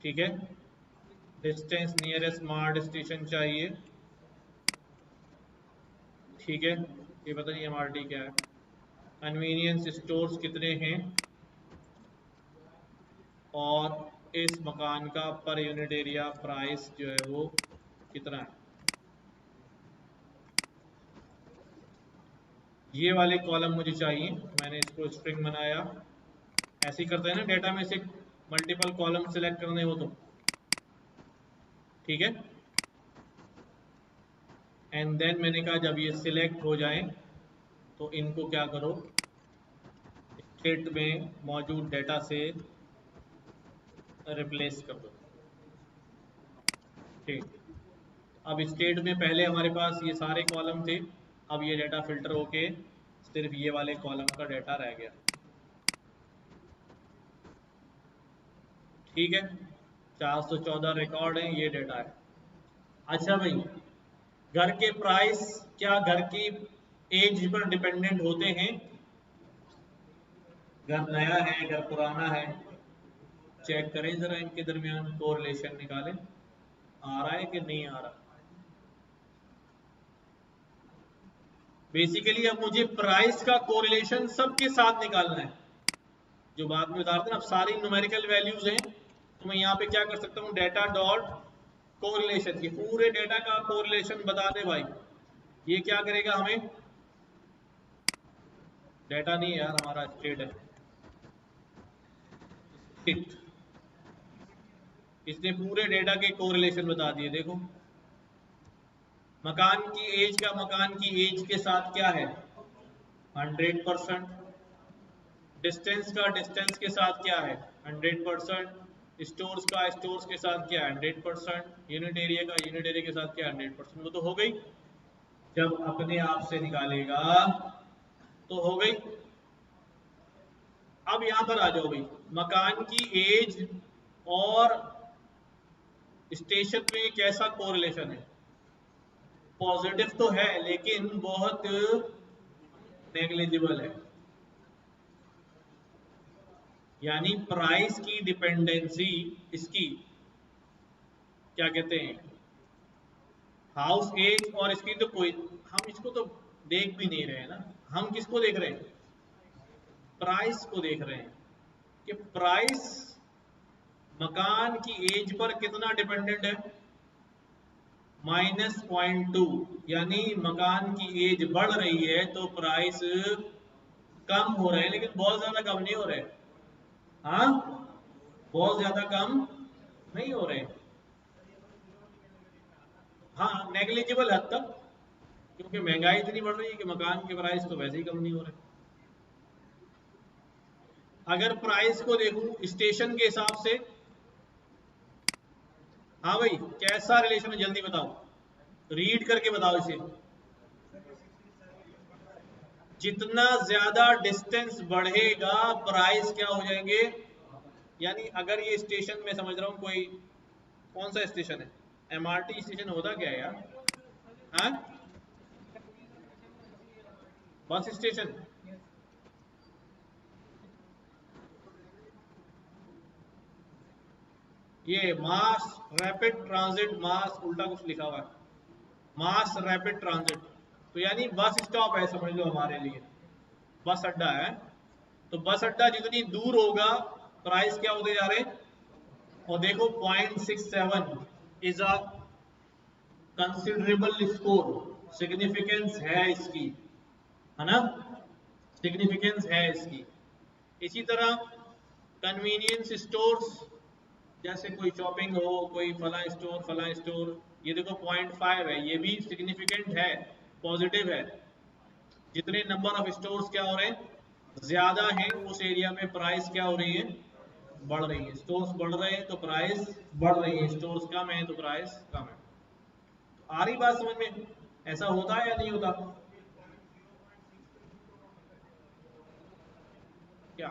ठीक है। डिस्टेंस नियरेस्ट स्मार्ट स्टेशन चाहिए, ठीक है। ये पता नहीं एमआरटी क्या है। कन्वीनियंस स्टोर्स कितने हैं, और इस मकान का पर यूनिट एरिया प्राइस जो है वो कितना है। ये वाले कॉलम मुझे चाहिए, मैंने इसको स्ट्रिंग बनाया। ऐसे ही करते हैं ना डेटा में से मल्टीपल कॉलम सिलेक्ट करने हो तो, ठीक है। एंड देन मैंने कहा जब ये सिलेक्ट हो जाए तो इनको क्या करो, स्टेट में मौजूद डेटा से रिप्लेस कर दो, ठीक। अब स्टेट में पहले हमारे पास ये सारे कॉलम थे, अब ये डेटा फिल्टर होके सिर्फ ये वाले कॉलम का डेटा रह गया, ठीक है। 414 रिकॉर्ड है, ये डेटा है। अच्छा भाई, घर के प्राइस क्या घर की एज पर डिपेंडेंट होते हैं? घर नया है, घर पुराना है, चेक करें जरा, इनके दरमियान कोरिलेशन निकालें, आ रहा है कि नहीं आ रहा। बेसिकली अब मुझे प्राइस का कोरिलेशन सबके साथ निकालना है, जो बाद में बता रहे थे ना। अब सारी न्यूमेरिकल वैल्यूज हैं, तो मैं यहाँ पे क्या कर सकता हूँ, डेटा डॉट कोरिलेशन, ये पूरे डेटा का कोरिलेशन बता दे भाई। ये क्या करेगा हमें, डेटा नहीं है यार हमारा, स्टेट है, स्टेट। इसने पूरे डेटा के कोरिलेशन बता दिए। देखो मकान की एज का मकान की एज के साथ क्या है, 100%। डिस्टेंस का डिस्टेंस के साथ क्या है, 100%। स्टोर्स का स्टोर्स के साथ क्या है, 100%। यूनिट एरिया का यूनिट एरिया के साथ क्या है, 100%। वो तो हो गई, जब अपने आप से निकालेगा तो हो गई। अब यहां पर आ जाओ भाई, मकान की एज और स्टेशन में कैसा कोरिलेशन है। पॉजिटिव तो है लेकिन बहुत नेग्लिजिबल है, यानी प्राइस की डिपेंडेंसी इसकी क्या कहते हैं, हाउस एज और इसकी तो कोई, हम इसको तो देख भी नहीं रहे हैं ना। हम किसको देख रहे हैं, प्राइस को देख रहे हैं कि प्राइस मकान की एज पर कितना डिपेंडेंट है, -0.2। यानी मकान की एज बढ़ रही है तो प्राइस कम हो रहे हैं, लेकिन बहुत ज्यादा कम नहीं हो रहे। हाँ, बहुत ज्यादा कम नहीं हो रहे। हाँ, नेग्लिजिबल हद तक, क्योंकि महंगाई इतनी बढ़ रही है कि मकान के प्राइस तो वैसे ही कम नहीं हो रहे। अगर प्राइस को देखूं स्टेशन के हिसाब से, हाँ भाई कैसा रिलेशन है जल्दी बताओ, रीड करके बताओ इसे। जितना ज्यादा डिस्टेंस बढ़ेगा प्राइस क्या हो जाएंगे, यानी अगर ये स्टेशन में समझ रहा हूँ कोई, कौन सा स्टेशन है, एमआरटी स्टेशन होता क्या है यार, हाँ, बस स्टेशन। ये मास रैपिड ट्रांजिट, मास उल्टा कुछ लिखा हुआ है, मास रैपिड ट्रांजिट, तो यानी बस स्टॉप है समझ लो हमारे लिए, बस अड्डा है। तो बस अड्डा जितनी दूर होगा प्राइस क्या होते जा रहे हैं। और देखो 0.67 is a considerable score, significance है इसकी, है ना, सिग्निफिकेंस है इसकी। इसी तरह कन्वीनियंस स्टोर्स, जैसे कोई शॉपिंग हो, कोई फला स्टोर, ये देखो 0.5 है, ये भी सिग्निफिकेंट है, पॉजिटिव है। जितने नंबर ऑफ स्टोर्स क्या हो रहे हैं, ज्यादा हैं, उस एरिया में प्राइस क्या हो रही है, बढ़ रही है। स्टोर्स बढ़ रहे हैं तो प्राइस बढ़ रही है, स्टोर्स कम है तो प्राइस कम है। आ रही बात समझ में, ऐसा होता है या नहीं होता, क्या,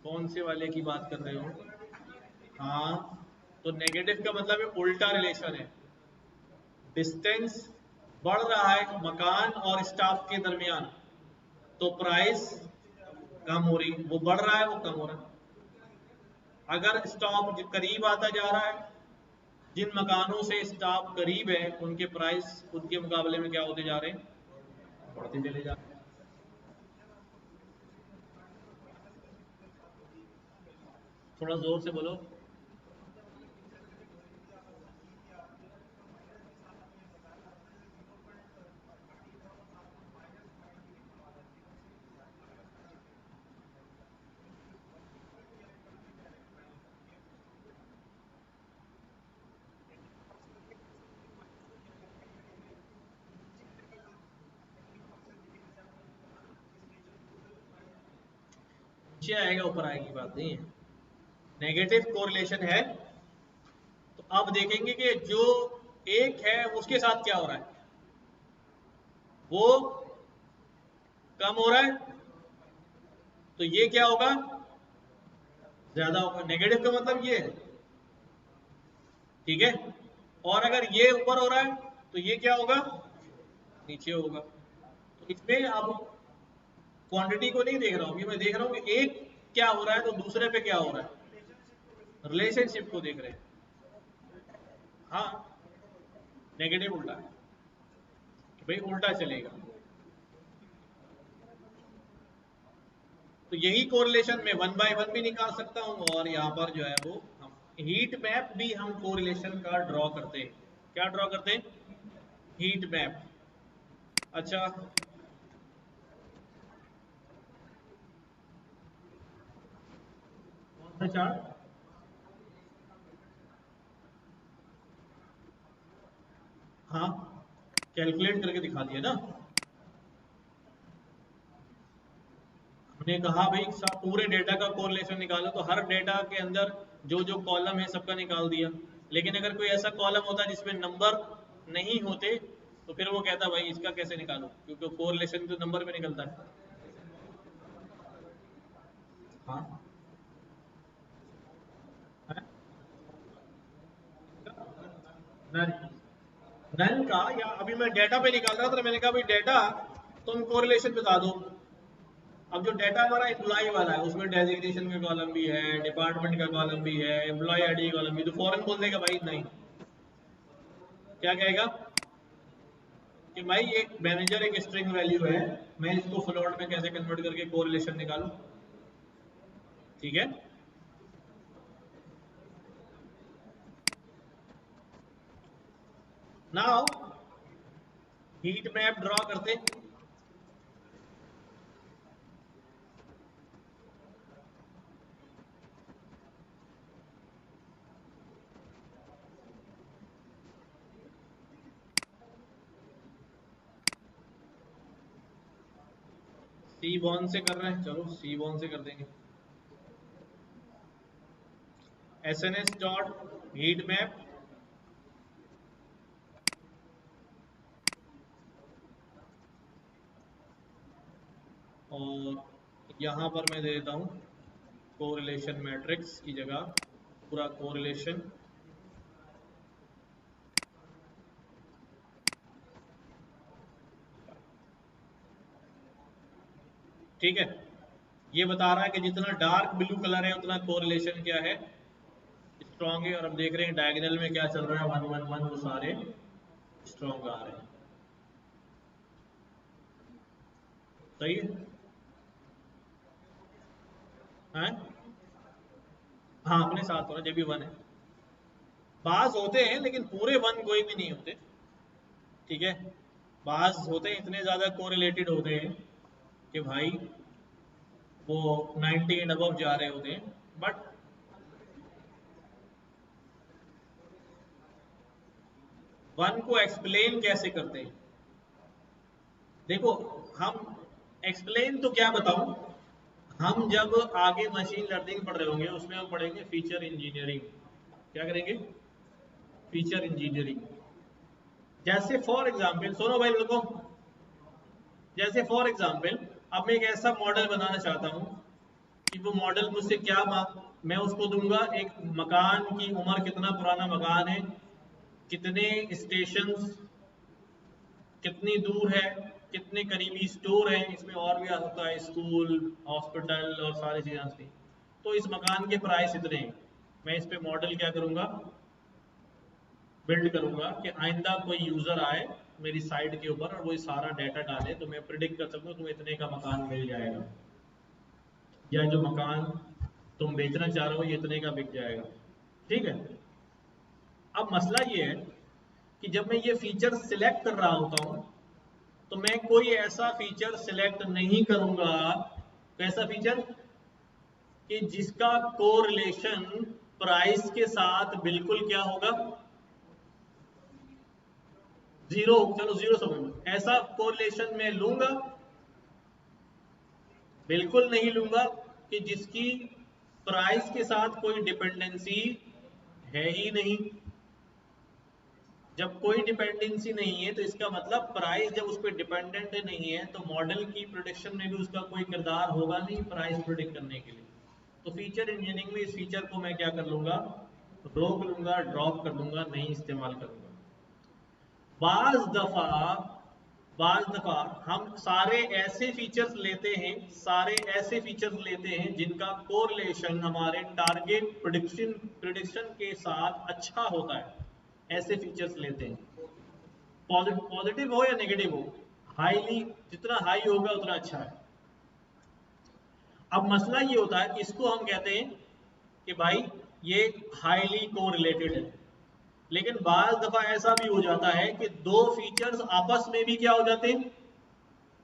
कौन से वाले की बात कर रहे हो। हाँ, तो नेगेटिव का मतलब है उल्टा रिलेशन है, डिस्टेंस बढ़ रहा है मकान और स्टाफ के दरमियान, तो प्राइस कम हो रही, वो बढ़ रहा है वो कम हो रहा है। अगर स्टाफ करीब आता जा रहा है, जिन मकानों से स्टाफ करीब है उनके प्राइस उनके मुकाबले में क्या होते जा रहे हैं, बढ़ते चले जा रहे हैं। थोड़ा जोर से बोलो। नीचे आएगा ऊपर आएगी बात नहीं है, नेगेटिव कोरिलेशन है। तो अब देखेंगे कि जो एक है उसके साथ क्या हो रहा है, वो कम हो रहा है, तो ये क्या होगा, ज्यादा होगा। नेगेटिव का मतलब ये है, ठीक है। और अगर ये ऊपर हो रहा है तो ये क्या होगा, नीचे होगा। तो इसमें अब क्वांटिटी को नहीं देख रहा हूँ, मैं देख रहा हूँ कि एक क्या हो रहा है तो दूसरे पे क्या हो रहा है, रिलेशनशिप को देख रहे हैं। हाँ, नेगेटिव उल्टा है कि भाई उल्टा चलेगा। तो यही कोरिलेशन में 1/1 भी निकाल सकता हूँ, और यहाँ पर जो है वो हम हीट मैप भी हम कोरिलेशन का ड्रॉ करते हैं। क्या ड्रॉ करते हैं, हीट मैप। अच्छा, कौन सा चार्ट, हाँ कैलकुलेट करके दिखा दिया ना। हमने कहा भाई सब पूरे डेटा का कोरिलेशन निकालो, तो हर डेटा के अंदर जो जो कॉलम है सबका निकाल दिया। लेकिन अगर कोई ऐसा कॉलम होता है जिसमें नंबर नहीं होते, तो फिर वो कहता भाई इसका कैसे निकालूं, क्योंकि कोरिलेशन तो नंबर में निकलता है। हाँ, नन नन का, या अभी मैं डेटा पे निकाल रहा था तो मैंने कहा भाई डेटा तुम कोरिलेशन बता दो। अब जो डेटा हमारा एम्प्लॉय वाला है उसमें डेजिग्नेशन का कॉलम भी है, डिपार्टमेंट का कॉलम भी है, एम्प्लॉय आईडी कॉलम भी, तो फौरन बोल देगा भाई नहीं, क्या कहेगा कि भाई एक मैनेजर एक स्ट्रिंग वैल्यू है, मैं इसको फ्लोट में कैसे कन्वर्ट करके कोरिलेशन निकालूं। ठीक है, नाउ हीट मैप ड्रॉ करते। सी बॉन से कर रहे हैं, चलो सी बॉन से कर देंगे। S N S dot heat map, और यहाँ पर मैं दे देता हूँ कोरिलेशन मैट्रिक्स की जगह पूरा कोरिलेशन। ठीक है, ये बता रहा है कि जितना डार्क ब्लू कलर है उतना कोरिलेशन क्या है, स्ट्रॉन्ग है। और अब देख रहे हैं डायगोनल में क्या चल रहा है, 1 1 1, वो सारे स्ट्रॉन्ग आ रहे हैं। सही है, हैं? हाँ अपने साथ हो रहा है, जब भी 1 है। बाज होते हैं लेकिन पूरे 1 कोई भी नहीं होते, ठीक है। बाज होते हैं, इतने ज्यादा कोरिलेटेड होते हैं कि भाई वो 90 एंड अबव जा रहे होते हैं। बट 1 को एक्सप्लेन कैसे करते हैं, देखो हम एक्सप्लेन तो क्या बताऊं, हम जब आगे मशीन लर्निंग पढ़ रहे होंगे उसमें हम पढ़ेंगे फीचर इंजीनियरिंग। क्या करेंगे, फीचर इंजीनियरिंग। जैसे फॉर एग्जाम्पल, सुनो भाई लोगों, जैसे फॉर एग्जाम्पल अब मैं एक ऐसा मॉडल बनाना चाहता हूँ कि वो मॉडल मुझसे क्या मैं उसको दूंगा एक मकान की उम्र, कितना पुराना मकान है, कितने स्टेशंस कितनी दूर है, कितने करीबी स्टोर हैं, इसमें और भी आ सकता है स्कूल, हॉस्पिटल और सारी चीज़ें आती हैं। तो इस मकान के प्राइस इतने हैं, मैं इस पे मॉडल क्या करूँगा, बिल्ड करूँगा कि आइंदा कोई यूज़र आए मेरी साइट के ऊपर और वो सारा डाटा डाले तो मैं प्रिडिक्ट कर सकूँ तुम्हें इतने का मकान मिल जाएगा, या जो मकान तुम बेचना चाह रहे हो ये इतने का बिक जाएगा। ठीक है। अब मसला ये है कि जब मैं ये फीचर सिलेक्ट कर रहा होता हूँ तो मैं कोई ऐसा फीचर सिलेक्ट नहीं करूंगा, कैसा फीचर कि जिसका कोरिलेशन प्राइस के साथ बिल्कुल क्या होगा, जीरो। चलो जीरो समझ लो, ऐसा कोरिलेशन मैं लूंगा, बिल्कुल नहीं लूंगा कि जिसकी प्राइस के साथ कोई डिपेंडेंसी है ही नहीं। जब कोई डिपेंडेंसी नहीं है तो इसका मतलब प्राइस जब उस पर डिपेंडेंट नहीं है तो मॉडल की प्रोडिक्शन में भी उसका कोई किरदार होगा नहीं प्राइस प्रोडिक्ट करने के लिए। तो फीचर इंजीनियरिंग में इस फीचर को मैं क्या कर लूंगा, रोक लूंगा, ड्रॉप कर दूंगा, नहीं इस्तेमाल करूंगा। बाज दफा हम सारे ऐसे फीचर्स लेते हैं, जिनका कोरिलेशन हमारे टारगेट प्रिडिक्शन के साथ अच्छा होता है। ऐसे फीचर्स लेते हैं, पॉजिटिव हो या नेगेटिव हो, हाईली, जितना हाई होगा उतना अच्छा है। अब मसला ये होता है कि इसको हम कहते हैं कि भाई ये हाईली कोरिलेटेड है, लेकिन बाज दफा ऐसा भी हो जाता है कि दो फीचर्स आपस में भी क्या हो जाते हैं,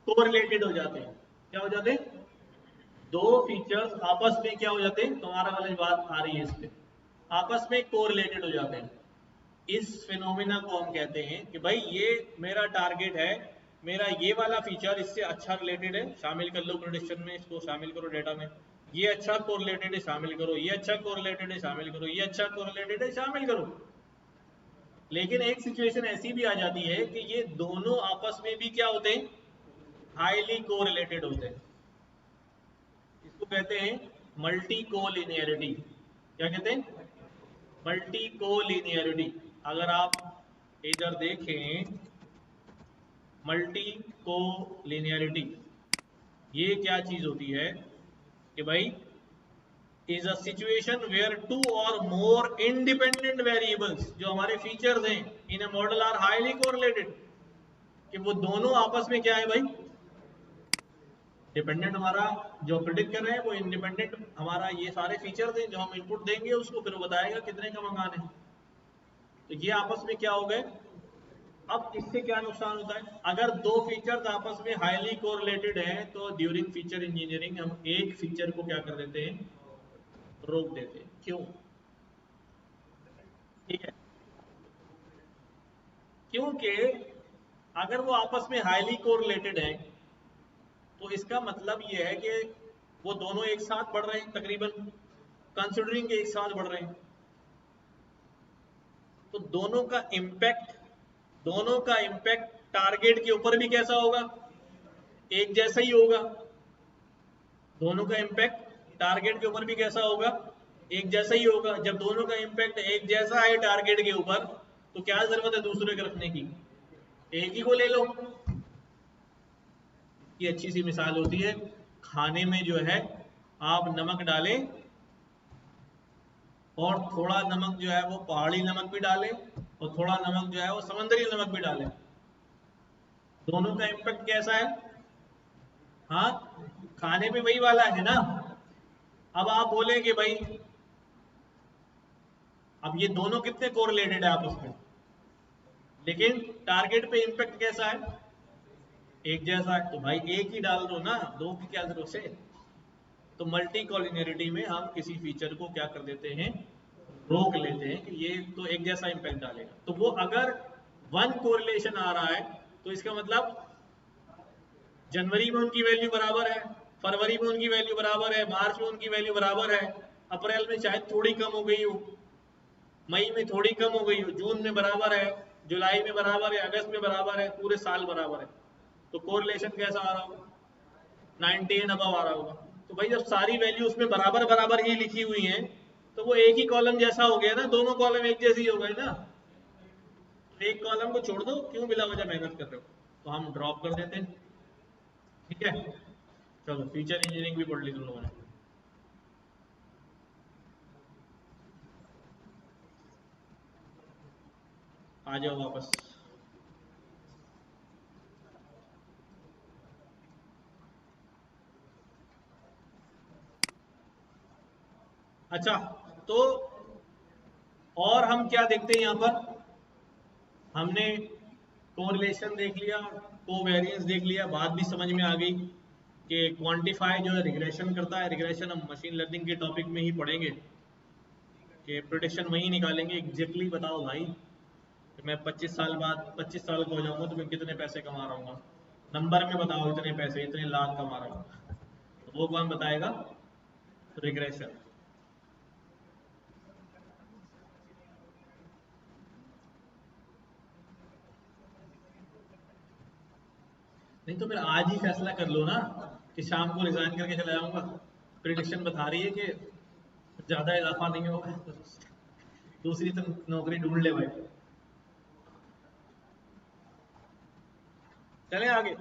कोरिलेटेड हो जाते हैं। क्या हो जाते हैं, दो फीचर्स आपस में क्या हो जाते हैं, तुम्हारा वाली बात आ रही है इस पे, आपस में कोरिलेटेड हो जाते हैं। इस फिनोमिना को हम कहते हैं कि भाई ये मेरा टारगेट है, मेरा ये वाला फीचर इससे अच्छा रिलेटेड है, शामिल कर लो प्रेडिक्शन में, इसको शामिल करो डेटा में, ये अच्छा कोरिलेटेड है शामिल करो, ये अच्छा कोरिलेटेड है शामिल करो, ये अच्छा कोरिलेटेड है शामिल करो। लेकिन एक सिचुएशन ऐसी भी आ जाती है कि ये दोनों आपस में भी क्या होते हैं, हाईली कोरिलेटेड होते हैं। इसको कहते हैं मल्टी कोलिनियरिटी। क्या कहते हैं, मल्टी कोलिनियरिटी। अगर आप इधर देखें, मल्टी कोलिनियरिटी ये क्या चीज होती है कि भाई is a situation where two or more independent variables, जो हमारे फीचर्स हैं in a model are highly correlated, कि वो दोनों आपस में क्या है भाई, डिपेंडेंट, हमारा जो प्रिडिक्ट कर रहे हैं वो इंडिपेंडेंट, हमारा ये सारे फीचर्स हैं जो हम इनपुट देंगे उसको फिर वो बताएगा कितने का मकान है। तो ये आपस में क्या हो गए। अब इससे क्या नुकसान होता है, अगर दो फीचर्स आपस में हाईली कोरिलेटेड हैं तो ड्यूरिंग फीचर इंजीनियरिंग हम एक फीचर को क्या कर देते हैं, रोक देते हैं। क्यों, ठीक है, क्योंकि अगर वो आपस में हाईली कोरिलेटेड है तो इसका मतलब ये है कि वो दोनों एक साथ बढ़ रहे हैं, तकरीबन कंसिडरिंग के एक साथ बढ़ रहे हैं, तो दोनों का इम्पैक्ट टारगेट के ऊपर भी कैसा होगा, एक जैसा ही होगा। दोनों का इम्पैक्ट टारगेट के ऊपर भी कैसा होगा, एक जैसा ही होगा। जब दोनों का इम्पैक्ट एक जैसा है टारगेट के ऊपर तो क्या जरूरत है दूसरे के रखने की, एक ही को ले लो। ये अच्छी सी मिसाल होती है, खाने में जो है आप नमक डालें और थोड़ा नमक जो है वो पहाड़ी नमक भी डालें और थोड़ा नमक जो है वो समंदरी नमक भी डालें, दोनों का इम्पैक्ट कैसा है, हाँ खाने में वही वाला है ना। अब आप बोलेंगे भाई अब ये दोनों कितने कोरिलेटेड है आपस में, लेकिन टारगेट पे इम्पैक्ट कैसा है, एक जैसा है, तो भाई एक ही डाल दो ना, दो की क्या जरूरत है। तो मल्टी कॉलिनियरिटी में हम किसी फीचर को क्या कर देते हैं, रोक लेते हैं कि ये तो एक जैसा इम्पैक्ट डालेगा। तो वो अगर वन कोरिलेशन आ रहा है तो इसका मतलब जनवरी में उनकी वैल्यू बराबर है, फरवरी में उनकी वैल्यू बराबर है, मार्च में उनकी वैल्यू बराबर है, अप्रैल में शायद थोड़ी कम हो गई हो, मई में थोड़ी कम हो गई हो, जून में बराबर है, जुलाई में बराबर है, अगस्त में बराबर है, पूरे साल बराबर है। तो कोरिलेशन कैसा आ रहा होगा, 90 अबव आ रहा होगा। तो भाई जब सारी वैल्यू उसमें बराबर बराबर ही लिखी हुई हैं तो वो एक ही कॉलम जैसा हो गया ना, दोनों कॉलम एक जैसे ही हो गए ना। तो एक कॉलम को छोड़ दो, क्यों बिला वजह मेहनत कर रहे हो। तो हम ड्रॉप कर देते हैं। ठीक है, चलो फीचर इंजीनियरिंग भी पढ़ ली तुम लोगों ने। आ जाओ वापस। अच्छा, तो और हम क्या देखते हैं यहाँ पर, हमने कोरिलेशन देख लिया, कोवेरियंस देख लिया, बात भी समझ में आ गई कि क्वांटिफाई जो है रिग्रेशन करता है। रिग्रेशन हम मशीन लर्निंग के टॉपिक में ही पढ़ेंगे कि प्रोडिक्शन वही निकालेंगे एग्जैक्टली। बताओ भाई कि मैं 25 साल बाद 25 साल का हो जाऊंगा तो मैं कितने पैसे कमा रहा हूँ, नंबर में बताओ, इतने पैसे इतने लाख कमा रहा हूँ, तो वो कौन बताएगा? रिग्रेशन। नहीं तो फिर आज ही फैसला कर लो ना कि शाम को रिजाइन करके चले जाऊंगा। प्रिडिक्शन बता रही है कि ज्यादा इजाफा नहीं होगा, दूसरी तो नौकरी ढूंढ ले भाई। चले आगे।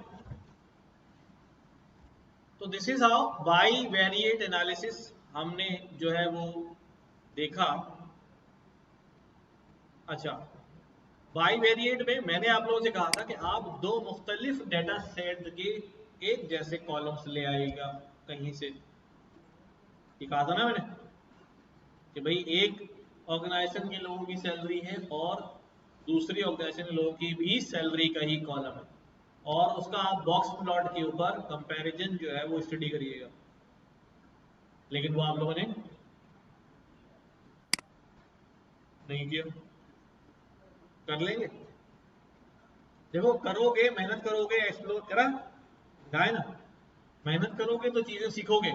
तो this is how by variate analysis हमने जो है वो देखा। अच्छा, बाई वेरिएट में मैंने आप लोगों से कहा था कि आप दो मुख्तलिफ डेटा सेट के एक जैसे कॉलम्स ले आएगा कहीं से। ये कहा था ना मैंने कि भाई एक ऑर्गेनाइजेशन के लोगों की सैलरी है और दूसरी ऑर्गेनाइजेशन के लोगों की भी सैलरी का ही कॉलम है, और उसका आप बॉक्स प्लॉट के ऊपर कंपैरिजन जो है वो स्टडी करिएगा। लेकिन वो आप लोगों ने नहीं किया। कर लेंगे, देखो करोगे, मेहनत करोगे, एक्सप्लोर करा गाय ना, मेहनत करोगे तो चीजें सीखोगे।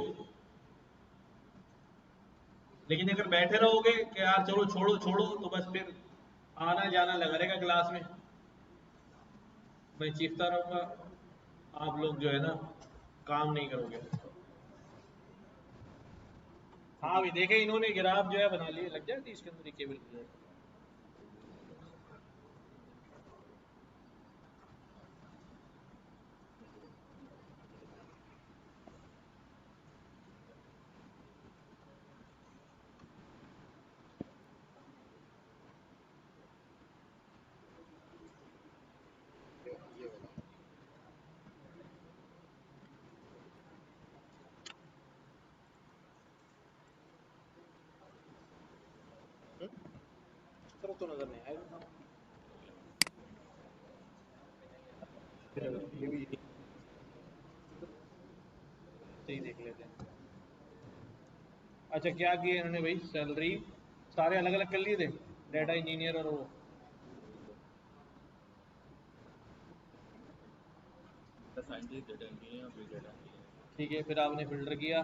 लेकिन अगर बैठे रहोगे कि यार चलो छोड़ो छोड़ो, तो बस फिर आना जाना लगा रहेगा क्लास में, मैं चीखता रहूंगा, आप लोग जो है ना काम नहीं करोगे। हाँ अभी देखे इन्होंने ग्राफ जो है बना लिए, लग जाती इसके अंदर केबल। तरफ तो नजर नहीं आएगा। ये भी सही देख लेते हैं। अच्छा क्या किए इन्होंने भाई, सैलरी सारे अलग अलग कर लिए थे, डाटा इंजीनियर और वो। ठीक है, फिर आपने फिल्टर किया।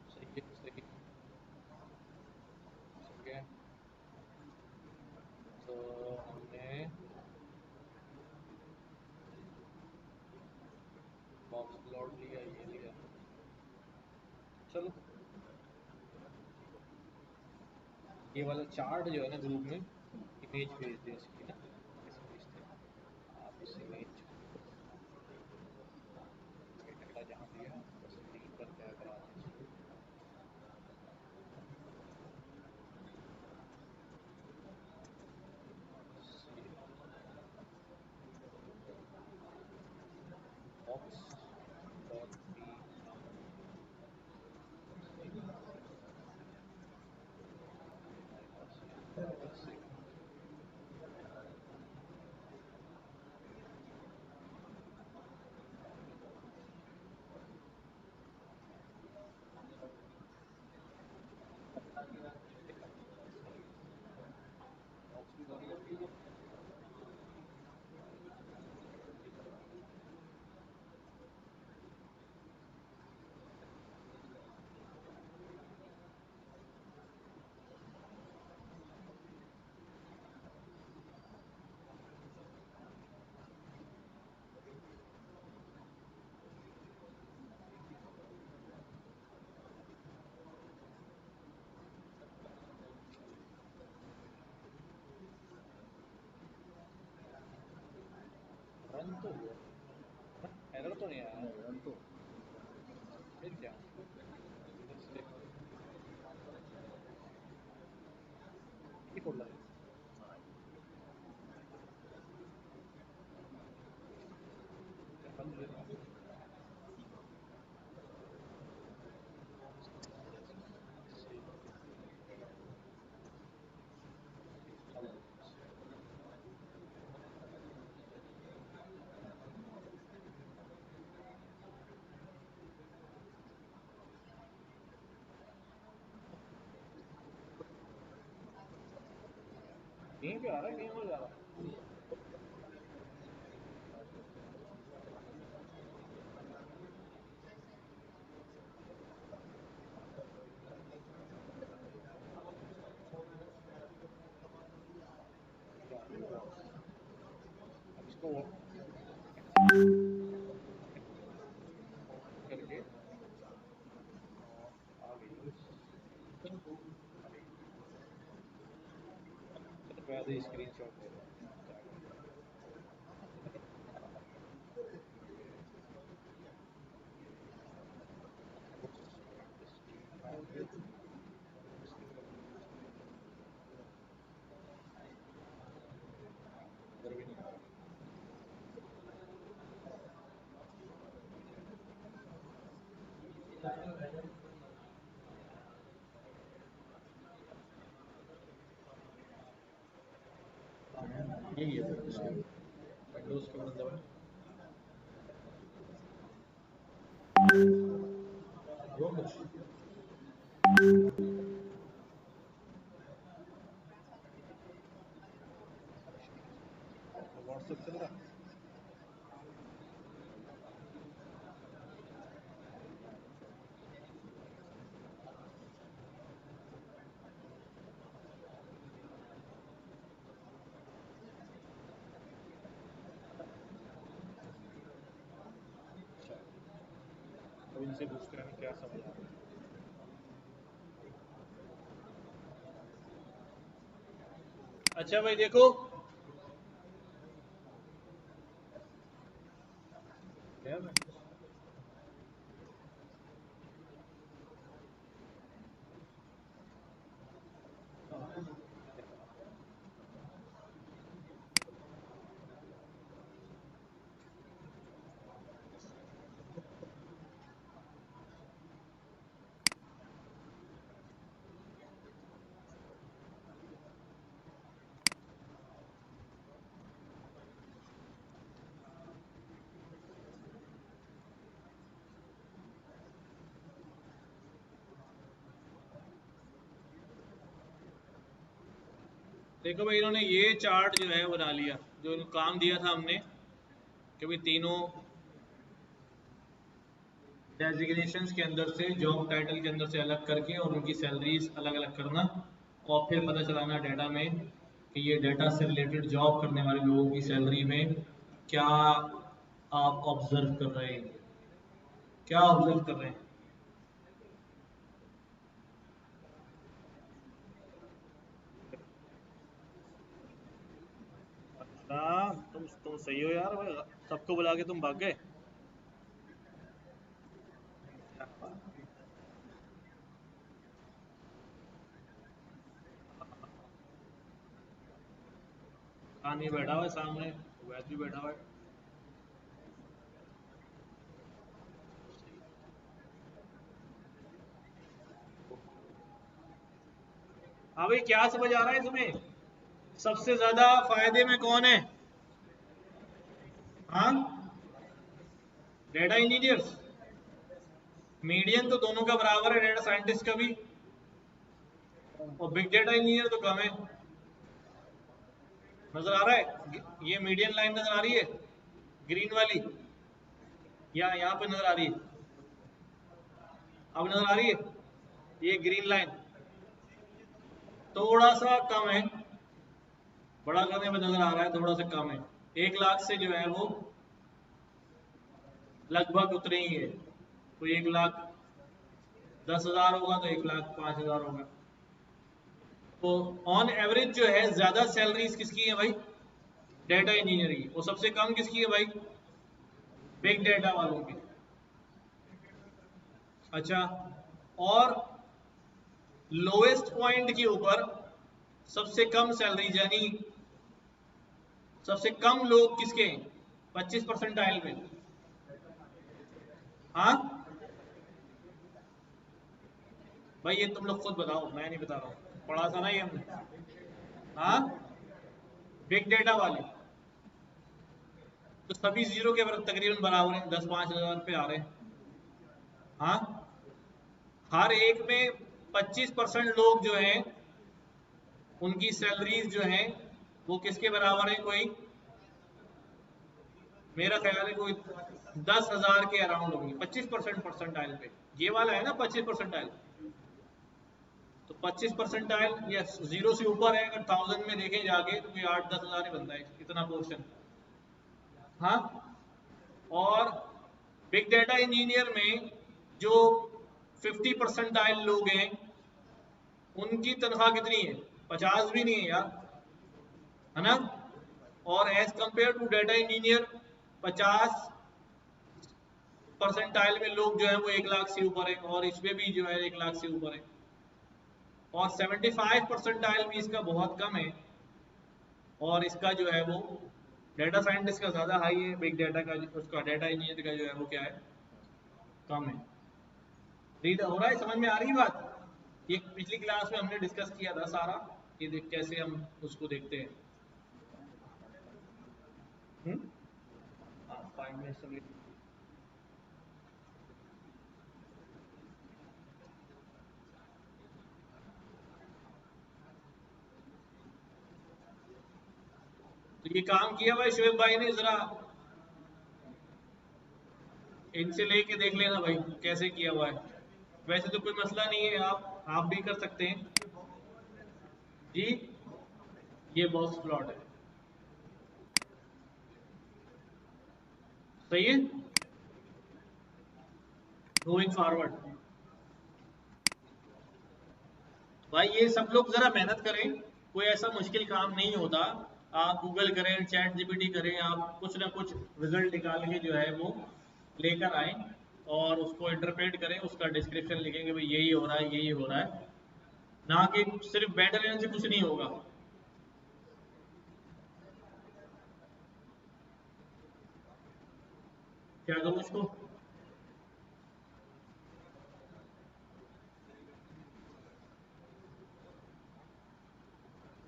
सही है, सही ठीक है। तो हमने बॉक्स प्लॉट लिया, ये लिया। चलो ये वाला चार्ट जो है ना ग्रुप में इमेज भेज दे इसकी ना, कैसे भेजते हैं आप इस इमेज डाटा जहाँ दिया बस लिंक पर क्या करा दें। बॉक्स डॉट डी तो एरर तो नहीं आया तो फिर क्या कोड लगा कहीं पे आ रहा है कहीं और जा रहा है इसको करके आ गई मैं स्क्रीन शॉट ले रहा हूँ यही है विंडोज के मतलब वो कुछ व्हाट्सएप चल रहा अब इनसे पूछते हैं क्या समझ आ रहा है अच्छा भाई देखो क्या है देखो भाई इन्होंने ये चार्ट जो है बना लिया जो इनको काम दिया था हमने कि भाई तीनों डेजिग्नेशंस के अंदर से जॉब टाइटल के अंदर से अलग करके और उनकी सैलरीज अलग अलग करना और फिर पता चलाना डाटा में कि ये डाटा से रिलेटेड जॉब करने वाले लोगों की सैलरी में क्या आप ऑब्जर्व कर रहे हैं क्या ऑब्जर्व कर रहे हैं तुम सही हो यार सबको बुला के तुम भाग गए नहीं बैठा हुआ है सामने वैद भी बैठा हुआ है हाँ भाई क्या समझ आ रहा है इसमें सबसे ज्यादा फायदे में कौन है हाँ डेटा इंजीनियर्स मीडियन तो दोनों का बराबर है डेटा साइंटिस्ट का भी और बिग डेटा इंजीनियर तो कम है नजर आ रहा है ये मीडियन लाइन नजर आ रही है ग्रीन वाली या यहाँ पे नजर आ रही है अब नजर आ रही है ये ग्रीन लाइन थोड़ा सा कम है बड़ा करने में नजर आ रहा है थोड़ा सा कम है 1 लाख से जो है वो लगभग उतने ही है तो 1,10,000 होगा तो 1,05,000 होगा तो ऑन एवरेज जो है ज्यादा सैलरीज किसकी है भाई डेटा इंजीनियर की और सबसे कम किसकी है भाई बिग डेटा वालों की। अच्छा, और लोएस्ट पॉइंट के ऊपर सबसे कम सैलरी, यानी सबसे कम लोग किसके, 25 परसेंटाइल में। हाँ भाई ये तुम लोग खुद बताओ, मैं नहीं बता रहा हूँ, पढ़ा था ना ये हमने। हाँ बिग डेटा वाले तो सभी जीरो के तकरीबन बराबर हैं, 10-5 हज़ार पे आ रहे हैं। हाँ हर एक में 25% लोग जो हैं उनकी सैलरीज जो हैं वो किसके बराबर है, कोई मेरा ख्याल है कोई 10,000 के अराउंड होंगी, 25% परसेंटाइल पे। ये वाला है ना 25 परसेंटाइल, तो 25 परसेंटाइल या जीरो से ऊपर है, अगर 1000 में देखें जाके तो कोई 8-10 हज़ार ही बनता है इतना पोर्शन। हाँ और बिग डाटा इंजीनियर में जो 50 परसेंटाइल लोग हैं उनकी तनख्वाह कितनी है, 50 भी नहीं है यार, है ना। और as compare to data engineer 50 percentile में लोग जो है वो 1 लाख से ऊपर है, और इसमें भी जो है 1 लाख से ऊपर है। और 75 परसेंटाइल भी इसका बहुत कम है, और इसका जो है वो डेटा साइंटिस्ट का ज़्यादा हाई है, बिग डाटा का उसका डाटा इंजीनियर का जो है वो क्या है, कम है। रीड हो रहा है, समझ में आ रही है बात। ये पिछली क्लास में हमने डिस्कस किया था सारा, ये देख कैसे हम उसको देखते हैं। 5 मिनट्स अभी। तो ये काम किया भाई शुएब भाई ने, जरा इनसे लेके देख लेना भाई कैसे किया हुआ है। वैसे तो कोई मसला नहीं है, आप भी कर सकते हैं जी। ये बॉक्स प्लॉट है, सही है। मूविंग फॉरवर्ड भाई ये सब लोग जरा मेहनत करें, कोई ऐसा मुश्किल काम नहीं होता। आप गूगल करें, चैट जीपीटी करें, आप कुछ ना कुछ रिजल्ट निकाल के जो है वो लेकर आए, और उसको इंटरप्रेट करें, उसका डिस्क्रिप्शन लिखेंगे भाई यही हो रहा है, यही हो रहा है, ना कि सिर्फ बैठे रहने से कुछ नहीं होगा। क्या करूँ उसको,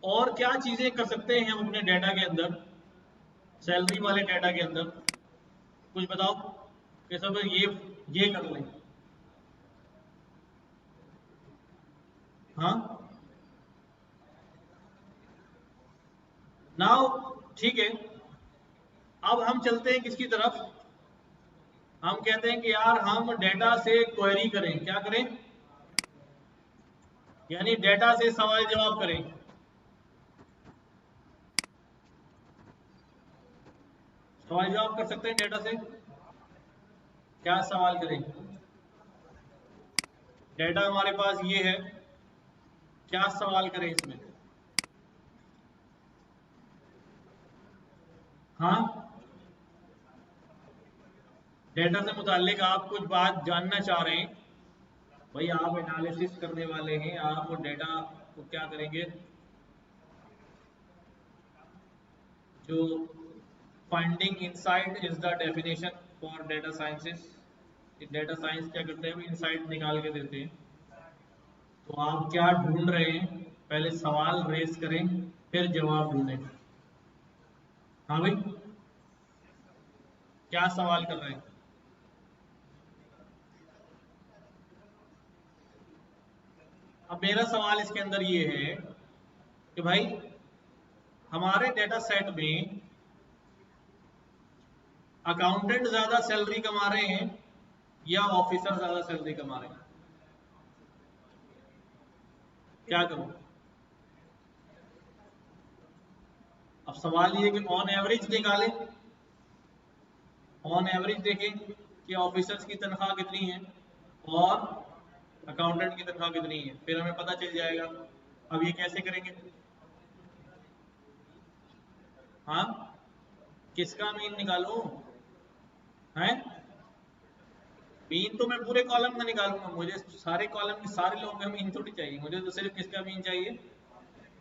और क्या चीजें कर सकते हैं हम अपने डाटा के अंदर, सैलरी वाले डाटा के अंदर, कुछ बताओ कि सब ये कर लें। हाँ नाउ ठीक है, अब हम चलते हैं किसकी तरफ, हम कहते हैं कि यार हम डेटा से क्वेरी करें, क्या करें, यानी डेटा से सवाल जवाब करें। सवाल जवाब कर सकते हैं डेटा से, क्या सवाल करें, डेटा हमारे पास ये है, क्या सवाल करें इसमें। हाँ डेटा से मुताल्लिक आप कुछ बात जानना चाह रहे हैं, भाई आप एनालिसिस करने वाले हैं, आप डेटा को क्या करेंगे, जो finding insight is the definition for data sciences. Data science क्या करते हैं, इनसाइट निकाल के देते हैं। तो आप क्या ढूंढ रहे हैं, पहले सवाल रेस करें, फिर जवाब ढूंढें। हाँ भाई क्या सवाल कर रहे हैं। अब मेरा सवाल इसके अंदर ये है कि भाई हमारे डेटा सेट में अकाउंटेंट ज्यादा सैलरी कमा रहे हैं या ऑफिसर ज्यादा सैलरी कमा रहे हैं, क्या करूं। अब सवाल ये कि ऑन एवरेज निकालें, ऑन एवरेज देखें कि ऑफिसर्स की तनख्वाह कितनी है और अकाउंटेंट की तनख्वाह कितनी है, फिर हमें पता चल जाएगा। अब ये कैसे करेंगे, हाँ किसका मीन निकालो, है। मीन तो मैं पूरे कॉलम का निकालूंगा, मुझे सारे कॉलम के सारे लोगों का मीन थोड़ी चाहिए, मुझे तो सिर्फ किसका मीन चाहिए,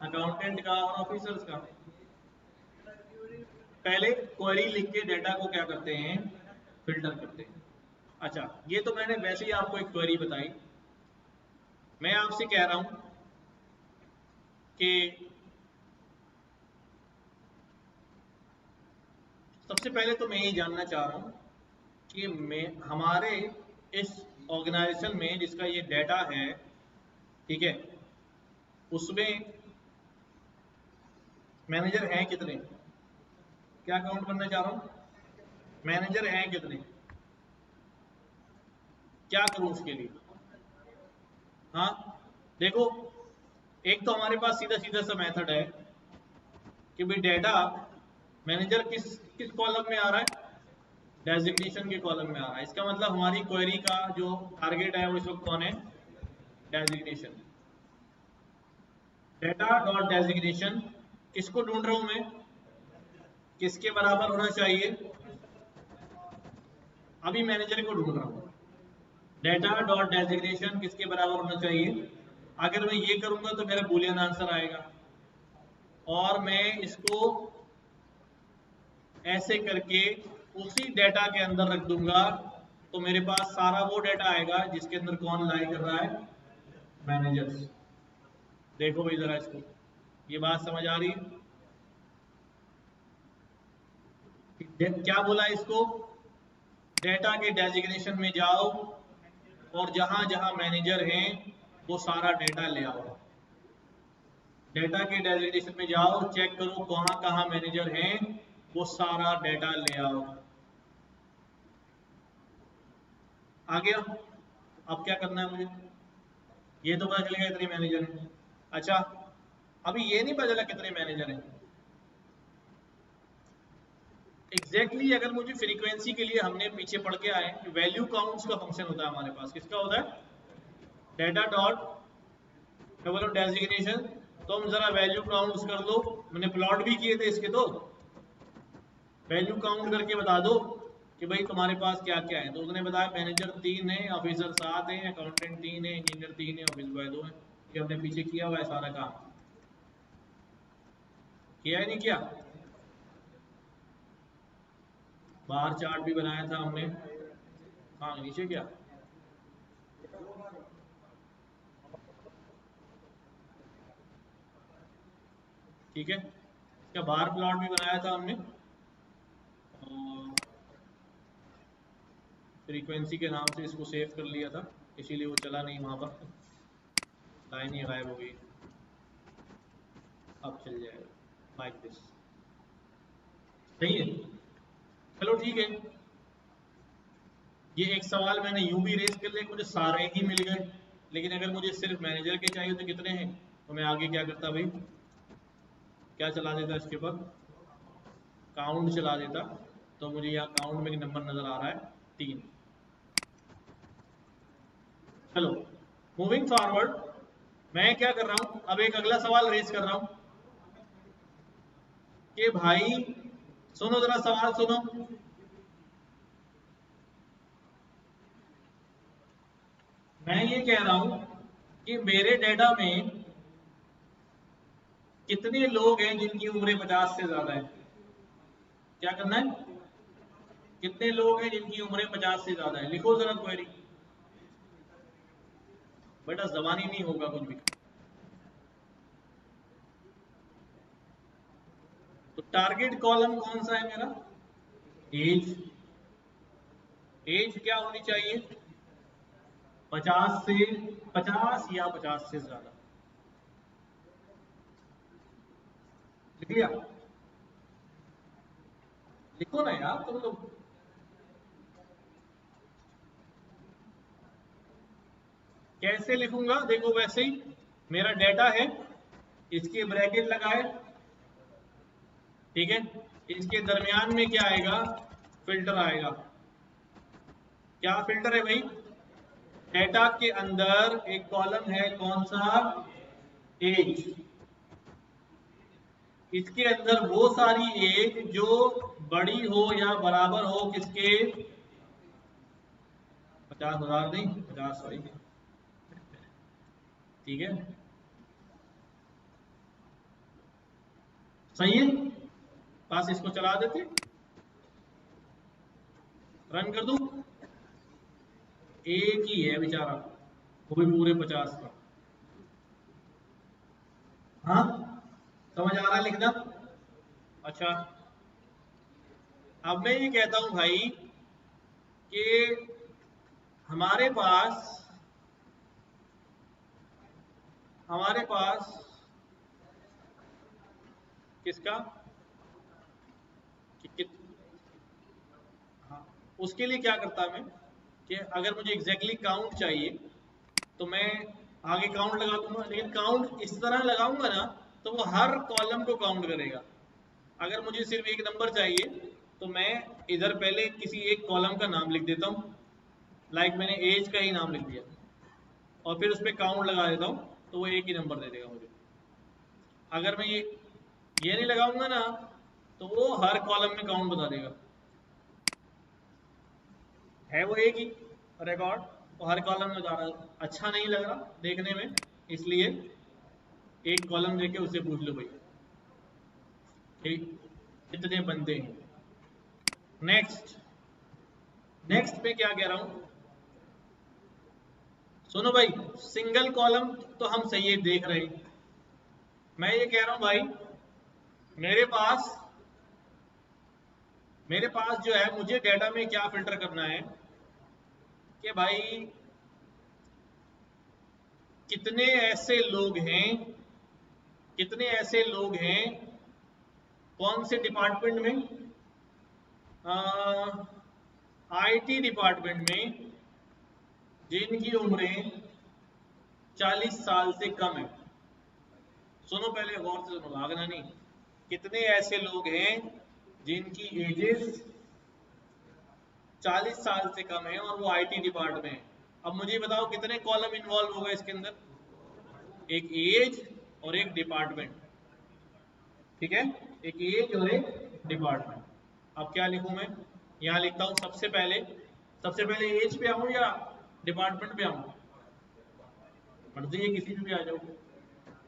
अकाउंटेंट का और ऑफिसर्स का। पहले क्वेरी लिख के डेटा को क्या करते हैं, फिल्टर करते हैं। अच्छा, ये तो मैंने वैसे ही आपको एक क्वेरी बताई। मैं आपसे कह रहा हूं कि सबसे पहले तो मैं ये जानना चाह रहा हूं कि मैं हमारे इस ऑर्गेनाइजेशन में जिसका ये डेटा है, ठीक है, उसमें मैनेजर हैं कितने, क्या काउंट करना चाह रहा हूं, मैनेजर हैं कितने, क्या करूं उसके लिए। हाँ, देखो, एक तो हमारे पास सीधा सीधा सा मेथड है कि भाई डेटा मैनेजर किस किस कॉलम में आ रहा है, डेजिग्नेशन के कॉलम में आ रहा है। इसका मतलब हमारी क्वेरी का जो टारगेट है वो इस वक्त कौन है, डेजिग्नेशन। डेटा डॉट डेजिग्नेशन किसको ढूंढ रहा हूं मैं, किसके बराबर होना चाहिए, अभी मैनेजर को ढूंढ रहा हूं। डेटा डॉट डेजिग्नेशन किसके बराबर होना चाहिए, अगर मैं ये करूंगा तो मेरा बूलियन आंसर आएगा, और मैं इसको ऐसे करके उसी डेटा के अंदर रख दूंगा, तो मेरे पास सारा वो डेटा आएगा जिसके अंदर कौन लाई कर रहा है, मैनेजर्स। देखो भाई जरा इसको, ये बात समझ आ रही है, क्या बोला इसको, डेटा के डेजिग्नेशन में जाओ और जहां जहां मैनेजर हैं वो सारा डेटा ले आओ। डेटा के डेजिग्नेशन में जाओ, चेक करो कहां कहां मैनेजर हैं, वो सारा डेटा ले आओ। आ गया। अब क्या करना है मुझे, ये तो पता चलेगा इतने मैनेजर हैं। अच्छा, अभी ये नहीं पता चला कितने मैनेजर हैं एग्जैक्टली। अगर मुझे फ्रीक्वेंसी के लिए हमने पीछे पढ़ के आए, वैल्यू काउंट्स का फंक्शन होता है हमारे पास, किसका होता है, डेटा डॉट डेजिग्नेशन। तो हम जरा वैल्यू काउंट्स कर लो, मैंने प्लॉट भी किए थे इसके, तो वैल्यू काउंट करके बता दो कि भाई तुम्हारे पास क्या क्या है। तो उसने बताया मैनेजर 3 है, ऑफिसर 7 है, अकाउंटेंट 3 है, इंजीनियर 3 है, ऑफिस बॉय 2 है। ये हमने पीछे किया हुआ है सारा काम, किया है नहीं किया, बाहर चार्ट भी बनाया था हमने। हाँ, नीचे क्या, ठीक है, इसका बार प्लॉट भी बनाया था हमने, और फ्रीक्वेंसी के नाम से इसको सेव कर लिया था, इसीलिए वो चला नहीं वहां पर, लाइन ही गायब हो गई। अब चल जाएगा लाइक दिस, सही है। चलो ठीक है, ये एक सवाल मैंने यूं भी रेस कर लिया, मुझे सारे ही मिल गए, लेकिन अगर मुझे सिर्फ मैनेजर के चाहिए तो कितने हैं, तो मैं आगे क्या करता भाई, क्या चला देता इसके ऊपर, काउंट चला देता। तो मुझे यहाँ काउंट में एक नंबर नजर आ रहा है 3। चलो, मूविंग फॉरवर्ड, मैं क्या कर रहा हूं, अब एक अगला सवाल रेस कर रहा हूं कि भाई सुनो जरा, सवाल सुनो। मैं ये कह रहा हूं कि मेरे डेटा में कितने लोग हैं जिनकी उम्र 50 से ज्यादा है, क्या करना है, कितने लोग हैं जिनकी उम्र 50 से ज्यादा है, लिखो जरा क्वेरी। बेटा जबानी नहीं होगा कुछ भी। तो टारगेट कॉलम कौन सा है मेरा, एज। एज क्या होनी चाहिए, 50 से 50 या 50 से ज्यादा, लिख लिया, लिखो ना यार तुम लोग। कैसे लिखूंगा, देखो वैसे ही, मेरा डेटा है, इसके ब्रैकेट लगाए, ठीक है, इसके दरमियान में क्या आएगा, फिल्टर आएगा। क्या फिल्टर है भाई, डेटा के अंदर एक कॉलम है कौन सा, एज। इसके अंदर वो सारी एज जो बड़ी हो या बराबर हो किसके, 50,000 नहीं, 50 सॉरी, ठीक है, सही है। बस इसको चला देते, रन कर दूं। एक ही है बेचारा, वो भी पूरे 50 का। हाँ, समझ आ रहा है लिखना? अच्छा, अब मैं ये कहता हूं भाई कि हमारे पास हमारे पास किसका कि, हाँ, उसके लिए क्या करता मैं कि अगर मुझे एग्जैक्टली काउंट चाहिए तो मैं आगे काउंट लगा दूंगा, लेकिन काउंट इस तरह लगाऊंगा ना तो वो हर कॉलम को काउंट करेगा। अगर मुझे सिर्फ एक नंबर चाहिए तो मैं इधर पहले किसी एक कॉलम का नाम लिख देता हूँ, लाइक मैंने एज का ही नाम लिख दिया, और फिर उस पर काउंट लगा देता हूँ तो वो एक ही नंबर दे देगा मुझे। अगर मैं ये नहीं लगाऊंगा ना तो वो हर कॉलम में काउंट बता देगा। है वो एक ही रिकॉर्ड, वो हर कॉलम में बता रहा। अच्छा नहीं लग रहा देखने में, इसलिए एक कॉलम देके उससे पूछ लो भाई ठीक कितने बनते हैं। नेक्स्ट, नेक्स्ट पे क्या कह रहा हूं, सुनो भाई, सिंगल कॉलम तो हम सही है देख रहे हैं। मैं ये कह रहा हूं भाई, मेरे पास मेरे पास जो है, मुझे डेटा में क्या फिल्टर करना है कि भाई कितने ऐसे लोग हैं, कितने ऐसे लोग हैं कौन से डिपार्टमेंट में, आईटी डिपार्टमेंट में, जिनकी उम्रें 40 साल से कम है। सुनो पहले गौर से सुनो, भागना नहीं। कितने ऐसे लोग हैं जिनकी एजेस 40 साल से कम है और वो आईटी डिपार्टमेंट में है। अब मुझे बताओ कितने कॉलम इन्वॉल्व होगा इसके अंदर, एक एज और एक डिपार्टमेंट, ठीक है, एक एज और एक डिपार्टमेंट। अब क्या लिखूं मैं, यहां लिखता हूं सबसे पहले एज पे आऊं या डिपार्टमेंट पे आऊं, मर्जी है किसी भी आ जाओ।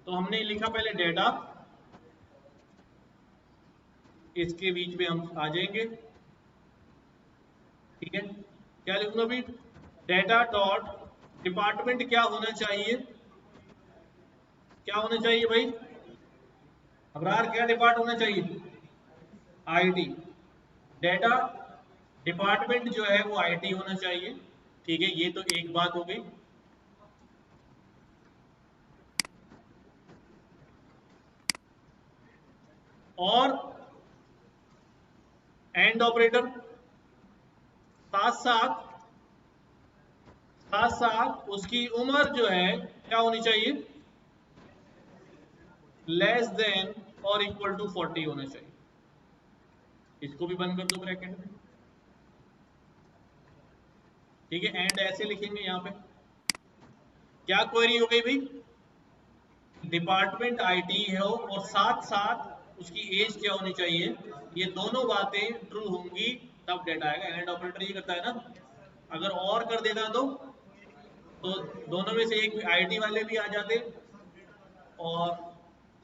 तो हमने लिखा पहले डेटा, इसके बीच में हम आ जाएंगे, ठीक है। क्या लिखूंगा अभी, डेटा डॉट डिपार्टमेंट क्या होना चाहिए, क्या होना चाहिए भाई अबरार, क्या डिपार्ट होना चाहिए, आईटी। डेटा डिपार्टमेंट जो है वो आईटी होना चाहिए, ठीक है, ये तो एक बात हो गई। और एंड ऑपरेटर, साथ साथ साथ साथ उसकी उम्र जो है क्या होनी चाहिए, लेस देन और इक्वल टू 40 होना चाहिए। इसको भी बंद कर दो ब्रैकेट में, ठीक है। एंड ऐसे लिखेंगे यहां पे, क्या क्वेरी हो गई भाई, डिपार्टमेंट आईटी है और साथ साथ उसकी एज क्या होनी चाहिए, ये दोनों बातें ट्रू होंगी तब डेटा आएगा। एंड ऑपरेटर ये करता है ना, अगर और कर देता तो दोनों में से एक आईटी वाले भी आ जाते और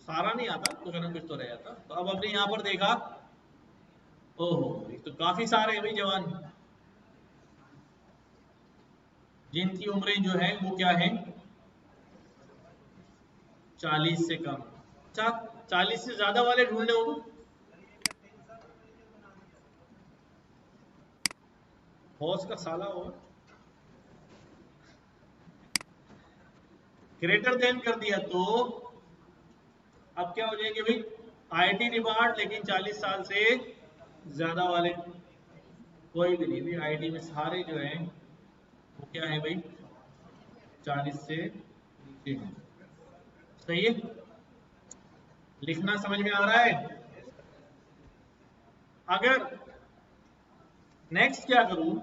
सारा नहीं आता, कुछ ना कुछ तो रह जाता। तो अब आपने यहाँ पर देखा, ओहो तो काफी सारे हैं भाई जवान जिनकी उम्रें जो है वो क्या है, 40 से कम। अच्छा, 40 से ज्यादा वाले ढूंढने हो तो बॉस का साला होगा, ग्रेटर देन कर दिया तो अब क्या हो जाएंगे भाई, आईटी डिपार्ट लेकिन 40 साल से ज्यादा वाले, कोई भी नहीं भी आईटी में सारे जो हैं वो क्या है भाई 40 से नीचे हैं। सही है, लिखना समझ में आ रहा है। अगर नेक्स्ट क्या करूं,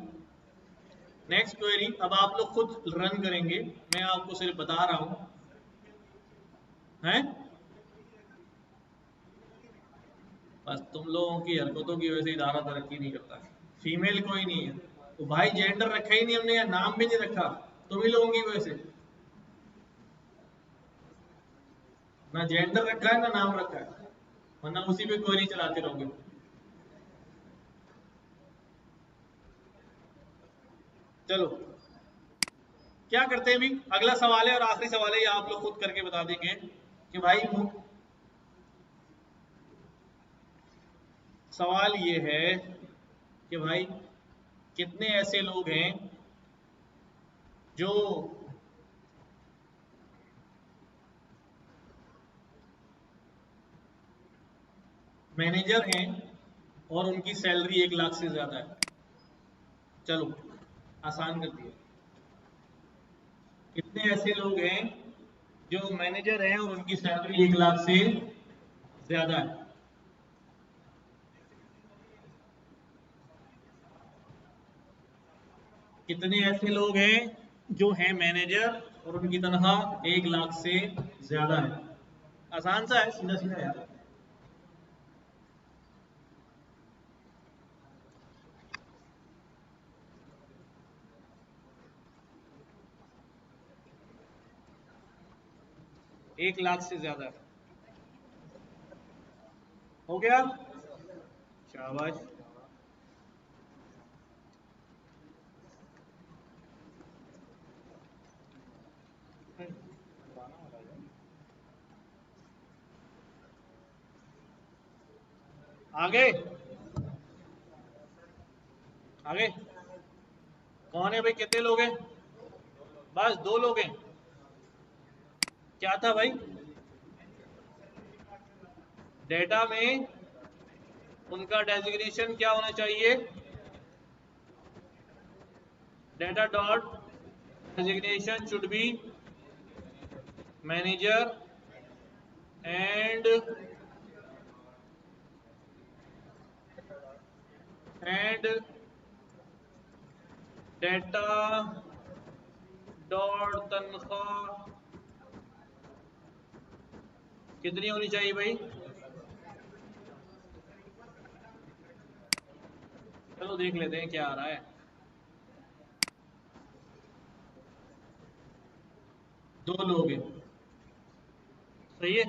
नेक्स्ट क्वेरी अब आप लोग खुद रन करेंगे, मैं आपको सिर्फ बता रहा हूं, हैं बस तुम लोगों की हरकतों की वजह से इदारा तरक्की नहीं करता, फीमेल कोई नहीं है। तो भाई जेंडर रखा ही नहीं हमने, या नाम भी नहीं रखा, तुम ही लोगों की वजह से। ना जेंडर रखा है ना नाम रखा है, वरना उसी पे क्वेरी चलाते रहोगे। चलो क्या करते हैं, अभी अगला सवाल है और आखिरी सवाल है, ये आप लोग खुद करके बता देंगे कि भाई सवाल ये है कि भाई कितने ऐसे लोग हैं जो मैनेजर हैं और उनकी सैलरी 1 लाख से ज्यादा है। चलो आसान कर दिया। कितने ऐसे लोग हैं जो मैनेजर हैं और उनकी सैलरी 1 लाख से ज्यादा है। कितने ऐसे लोग हैं जो हैं मैनेजर और उनकी तनख्वाह 1 लाख से ज्यादा है। आसान सा है, सीधा सीधा है। 1 लाख से ज्यादा है। हो गया, शाबाश। आगे आगे कौन है भाई, कितने लोग हैं? बस 2 लोग हैं। क्या था भाई? डेटा में उनका डेजिग्नेशन क्या होना चाहिए? Data dot designation should be manager and data dot तनख्वाह कितनी होनी चाहिए भाई? चलो देख लेते हैं क्या आ रहा है। 2 लोग हैं, सही है।